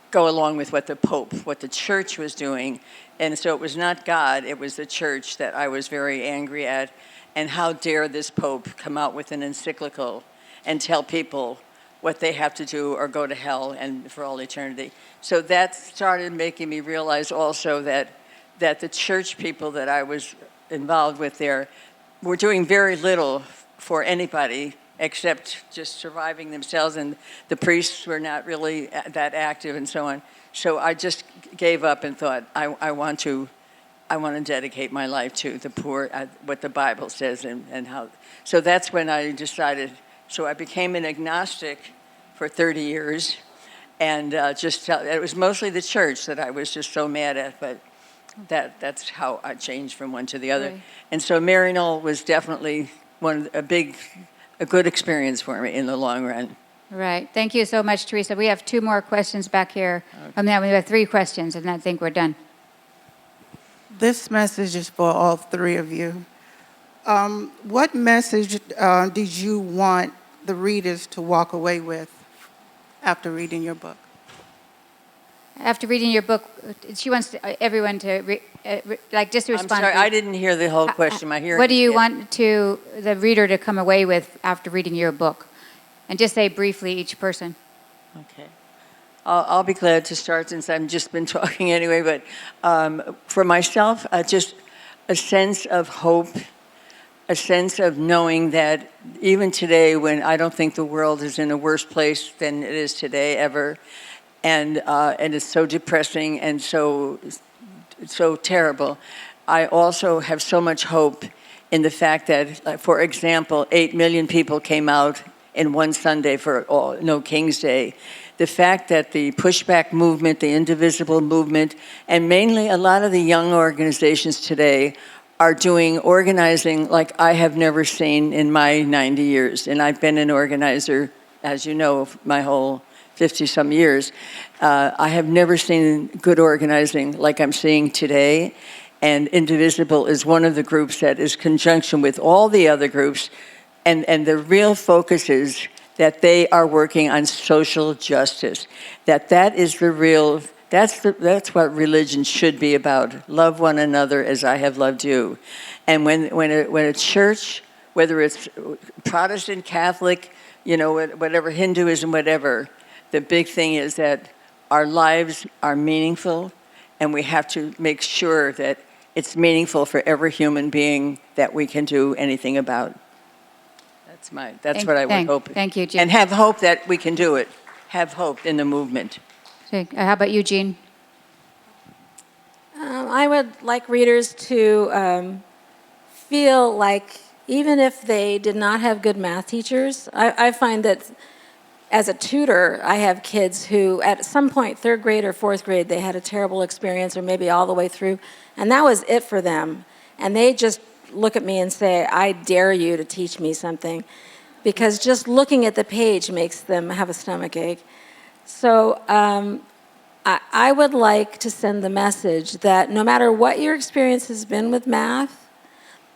go along with what the Pope, what the church was doing. And so it was not God, it was the church that I was very angry at. And how dare this Pope come out with an encyclical and tell people what they have to do or go to hell and for all eternity. So that started making me realize also that the church people that I was involved with there were doing very little for anybody except just surviving themselves, and the priests were not really that active and so on. So I just gave up and thought, I want to dedicate my life to the poor, what the Bible says and how. So that's when I decided. So I became an agnostic for 30 years, and it was mostly the church that I was just so mad at, but That's how I changed from one to the other. Right. And so Maryknoll was definitely a good experience for me in the long run. Right. Thank you so much, Theresa. We have 2 more questions back here. We have 3 questions, and I think we're done. This message is for all 3 of you. What message did you want the readers to walk away with after reading your book? After reading your book, she wants everyone to just respond. I'm sorry, I didn't hear the whole question. My hearing. What do you is- want the reader to come away with after reading your book? And just say briefly each person. Okay. I'll be glad to start since I've just been talking anyway, but for myself, just a sense of hope, a sense of knowing that even today when I don't think the world is in a worse place than it is today ever, and it's so depressing and so terrible, I also have so much hope in the fact that, for example, 8 million people came out in one Sunday for No King's Day. The fact that the pushback movement, the indivisible movement, and mainly a lot of the young organizations today are doing organizing like I have never seen in my 90 years. And I've been an organizer, as you know, my whole 50-some years. I have never seen good organizing like I'm seeing today. And Indivisible is one of the groups that is conjunction with all the other groups. And the real focus is that they are working on social justice. That is the real, that's what religion should be about. Love one another as I have loved you. And when a church, whether it's Protestant, Catholic, whatever, Hinduism, whatever, the big thing is that our lives are meaningful, and we have to make sure that it's meaningful for every human being that we can do anything about. That's what I would hope. Thank you, Jean. And have hope that we can do it. Have hope in the movement. How about you, Jean? I would like readers to feel like even if they did not have good math teachers, I find that as a tutor, I have kids who at some point, 3rd grade or 4th grade, they had a terrible experience or maybe all the way through, and that was it for them. And they just look at me and say, I dare you to teach me something, because just looking at the page makes them have a stomach ache. So I would like to send the message that no matter what your experience has been with math,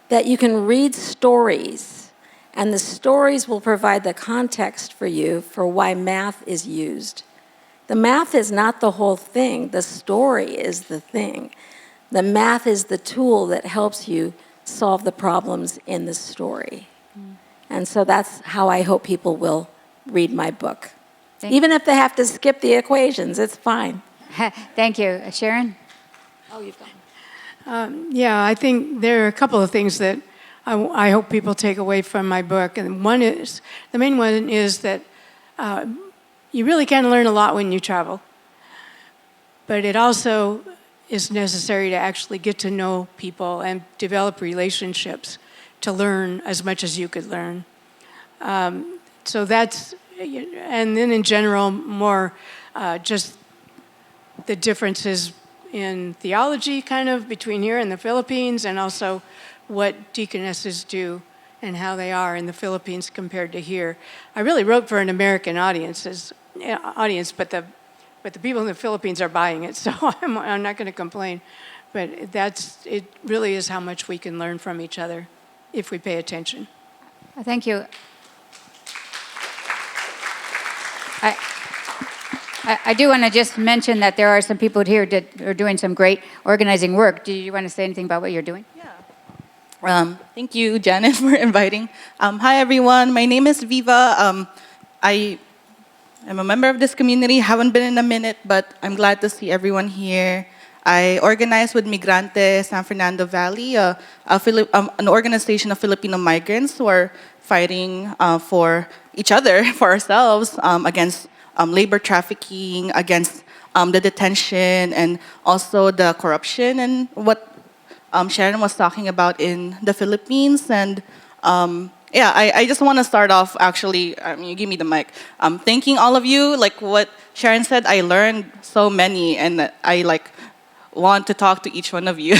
that you can read stories, and the stories will provide the context for you for why math is used. The math is not the whole thing. The story is the thing. The math is the tool that helps you solve the problems in the story. And so that's how I hope people will read my book. Even if they have to skip the equations, it's fine. Thank you. Sharon? Oh, you've gone. Yeah, I think there are a couple of things that I hope people take away from my book. And the main one is that you really can learn a lot when you travel. But it also is necessary to actually get to know people and develop relationships to learn as much as you could learn. So that's, and then in general, more just the differences in theology kind of between here and the Philippines, and also what deaconesses do and how they are in the Philippines compared to here. I really wrote for an American audience, but the people in the Philippines are buying it, so I'm not going to complain. But it really is how much we can learn from each other if we pay attention. Thank you. I do want to just mention that there are some people here that are doing some great organizing work. Do you want to say anything about what you're doing? Yeah. Thank you, Janet, for inviting. Hi, everyone. My name is Viva. I am a member of this community. Haven't been in a minute, but I'm glad to see everyone here. I organize with Migrante San Fernando Valley, an organization of Filipino migrants who are fighting for each other, for ourselves, against labor trafficking, against the detention, and also the corruption, and what Sharon was talking about in the Philippines. And I just want to start off, actually, you give me the mic, thanking all of you. Like what Sharon said, I learned so many, and I want to talk to each one of you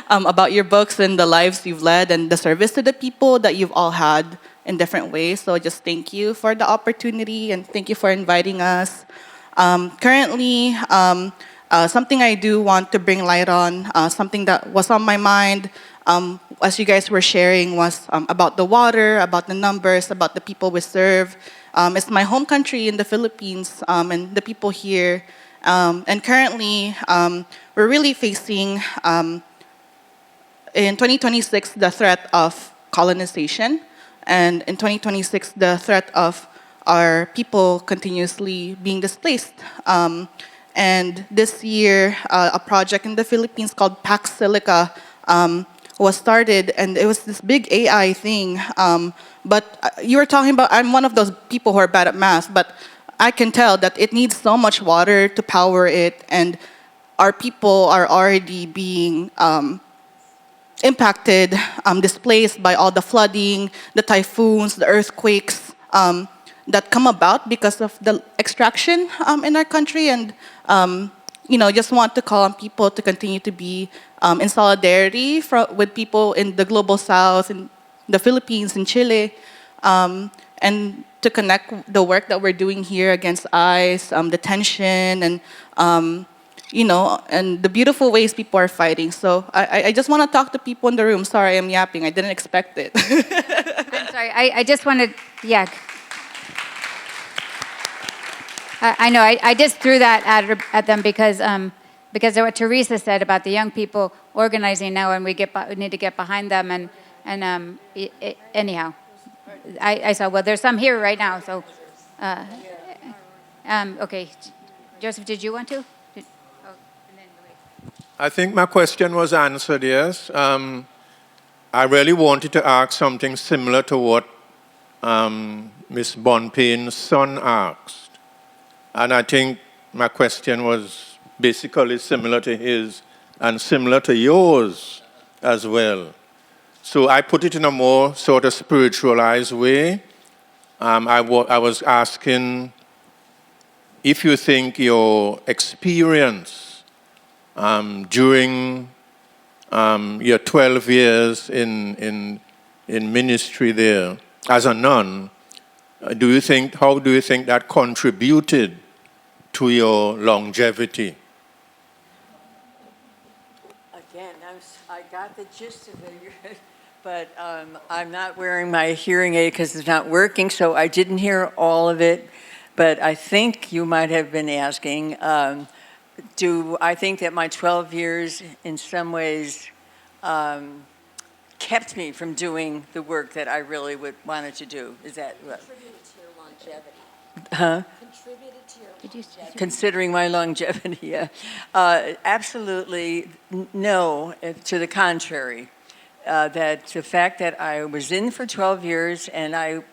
about your books and the lives you've led and the service to the people that you've all had in different ways. So just thank you for the opportunity and thank you for inviting us. Currently, something I do want to bring light on, something that was on my mind as you guys were sharing was about the water, about the numbers, about the people we serve. It's my home country in the Philippines and the people here. And currently, we're really facing, in 2026, the threat of colonization. And in 2026, the threat of our people continuously being displaced. And this year, a project in the Philippines called Pax Silica was started, and it was this big AI thing. But you were talking about, I'm one of those people who are bad at math, but I can tell that it needs so much water to power it, and our people are already being impacted, displaced by all the flooding, the typhoons, the earthquakes that come about because of the extraction in our country. And just want to call on people to continue to be in solidarity with people in the global south, in the Philippines, in Chile, and to connect the work that we're doing here against ICE, the tension, and and the beautiful ways people are fighting. So I just want to talk to people in the room. Sorry, I'm yapping. I didn't expect it. I'm sorry. I just wanted, yeah. I know. I just threw that at them because of what Theresa said about the young people organizing now, and we need to get behind them. And anyhow, I saw. Well, there's some here right now. So, okay, Joseph, did you want to? I think my question was answered, yes. I really wanted to ask something similar to what Ms. Bonpane's son asked. And I think my question was basically similar to his and similar to yours as well. So I put it in a more sort of spiritualized way. I was asking if you think your experience during your 12 years in ministry there as a nun, how do you think that contributed to your longevity? Again, I got the gist of it, but I'm not wearing my hearing aid because it's not working, so I didn't hear all of it. But I think you might have been asking, do I think that my 12 years in some ways kept me from doing the work that I really wanted to do? Is that what? Contributed to your longevity. Huh? Contributed to your longevity. Considering my longevity, yeah. Absolutely no, to the contrary. That the fact that I was in for 12 years and I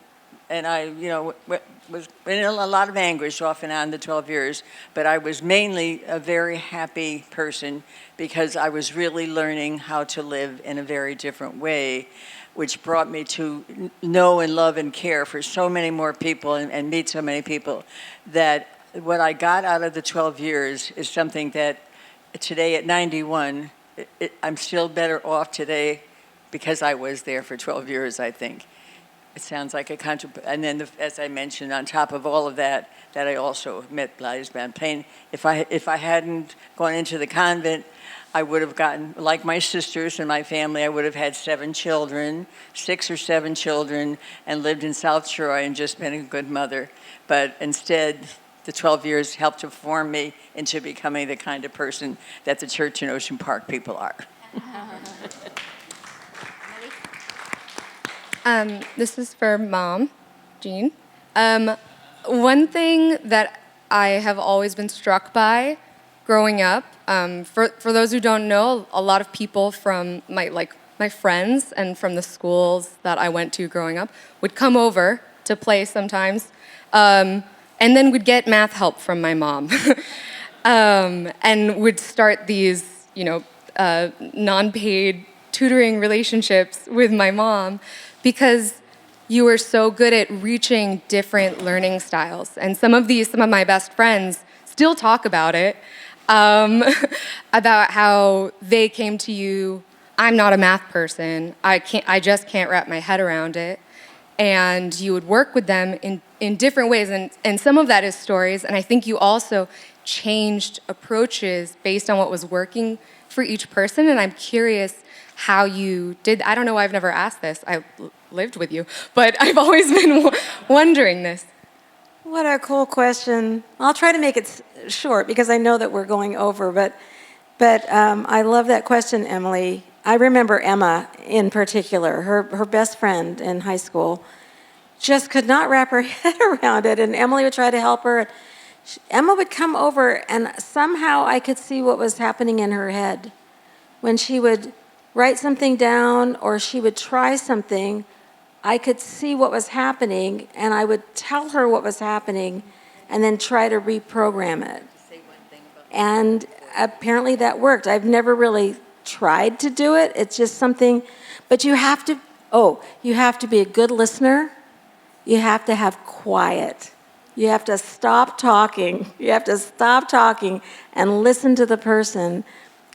was in a lot of anguish off and on the 12 years, but I was mainly a very happy person because I was really learning how to live in a very different way, which brought me to know and love and care for so many more people and meet so many people, that what I got out of the 12 years is something that today at 91, I'm still better off today because I was there for 12 years, I think. It sounds like a and then, as I mentioned, on top of all of that, that I also met Louise Bonpane. If I hadn't gone into the convent, I would have gotten, like my sisters and my family, I would have had 7 children, 6 or 7 children, and lived in South Troy and just been a good mother. But instead, the 12 years helped to form me into becoming the kind of person that the church in Ocean Park people are. This is for Mom, Jean. One thing that I have always been struck by growing up, for those who don't know, a lot of people from my friends and from the schools that I went to growing up would come over to play sometimes, and then would get math help from my mom, and would start these, non-paid tutoring relationships with my mom, because you were so good at reaching different learning styles. And some of my best friends still talk about it. um, about how they came to you. I'm not a math person. I just can't wrap my head around it. And you would work with them in different ways. And some of that is stories. And I think you also changed approaches based on what was working for each person. And I'm curious how you did. I don't know why I've never asked this. I lived with you. But I've always been wondering this. What a cool question. I'll try to make it short because I know that we're going over, but I love that question, Emily. I remember Emma in particular, her best friend in high school, just could not wrap her head around it, and Emily would try to help her. Emma would come over, and somehow I could see what was happening in her head. When she would write something down or she would try something, I could see what was happening, and I would tell her what was happening and then try to reprogram it. And apparently that worked. I've never really tried to do it. It's just something, but you have to be a good listener. You have to have quiet. You have to stop talking. You have to stop talking and listen to the person,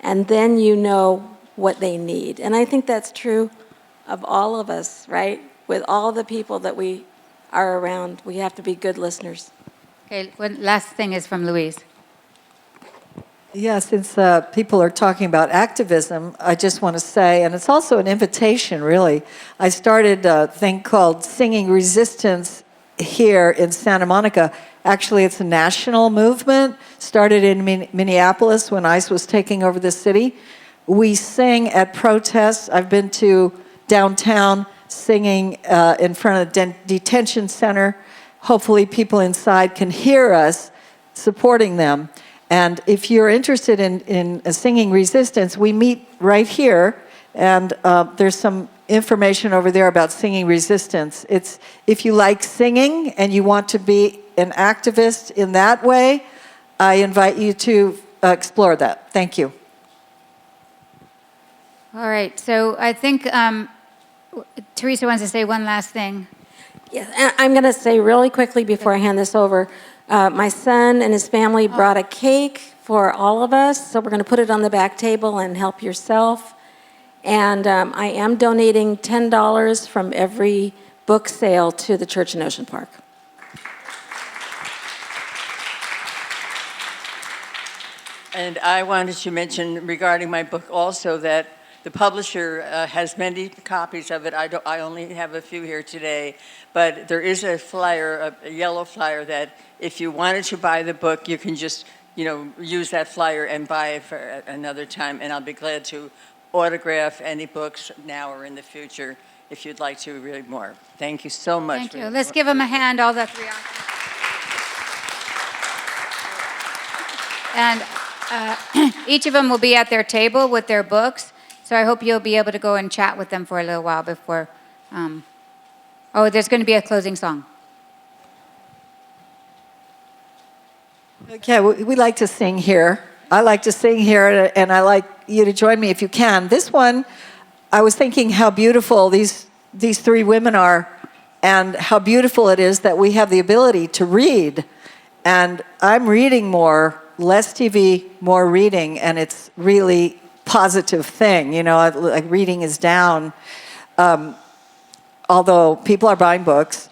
and then you know what they need. And I think that's true of all of us, right? With all the people that we are around, we have to be good listeners. Okay, one last thing is from Louise. Yeah, since people are talking about activism, I just want to say, and it's also an invitation, really. I started a thing called Singing Resistance here in Santa Monica. Actually, it's a national movement, started in Minneapolis when ICE was taking over the city. We sing at protests. I've been to downtown singing in front of the detention center. Hopefully people inside can hear us supporting them. And if you're interested in singing resistance, we meet right here, and there's some information over there about singing resistance. It's if you like singing and you want to be an activist in that way, I invite you to explore that. Thank you. All right, so I think Theresa wants to say one last thing. Yes, and I'm going to say really quickly before I hand this over, my son and his family brought a cake for all of us, so we're going to put it on the back table and help yourself. And I am donating $10 from every book sale to the church in Ocean Park. And I wanted to mention regarding my book also that the publisher has many copies of it. I only have a few here today, but there is a flyer, a yellow flyer, that if you wanted to buy the book, you can just, use that flyer and buy it for another time. And I'll be glad to autograph any books now or in the future if you'd like to read more. Thank you so much. Thank you. Let's give them a hand, all the three authors. And each of them will be at their table with their books. So I hope you'll be able to go and chat with them for a little while before. There's going to be a closing song. Okay, we like to sing here. I like to sing here, and I like you to join me if you can. This one, I was thinking how beautiful these three women are, and how beautiful it is that we have the ability to read. And I'm reading more, less TV, more reading, and it's really positive thing, like reading is down, although people are buying books.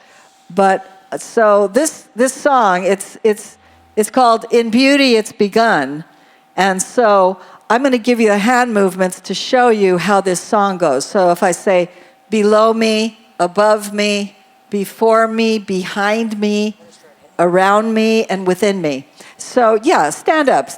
But so this song, it's called "In Beauty It's Begun," and so I'm going to give you the hand movements to show you how this song goes. So if I say below me, above me, before me, behind me, around me, and within me. So yeah, stand up.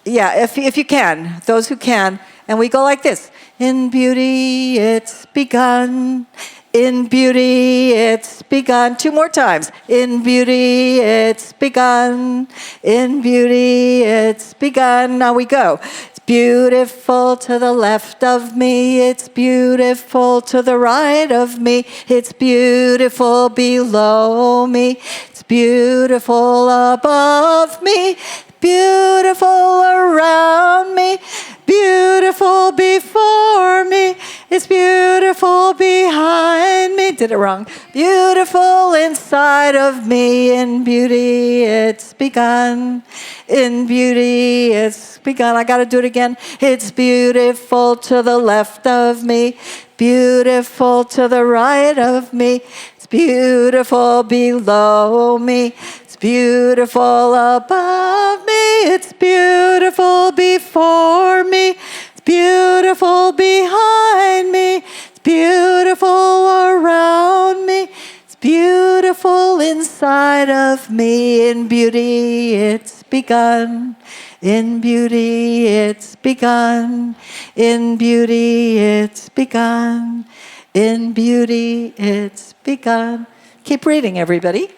Yeah, if you can, those who can. And we go like this. In beauty it's begun. In beauty it's begun. Two more times. In beauty it's begun. In beauty it's begun. Now we go. It's beautiful to the left of me. It's beautiful to the right of me. It's beautiful below me. It's beautiful above me. Beautiful around me, beautiful before me, it's beautiful behind me, did it wrong. Beautiful inside of me, in beauty it's begun. In beauty it's begun. I gotta do it again. It's beautiful to the left of me, beautiful to the right of me. It's beautiful below me. It's beautiful above me. It's beautiful before me. It's beautiful behind me. It's beautiful around me. It's beautiful inside of me. In beauty it's begun. In beauty it's begun. In beauty it's begun. In beauty it's begun. Keep reading, everybody.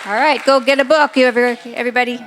All right, go get a book, everybody.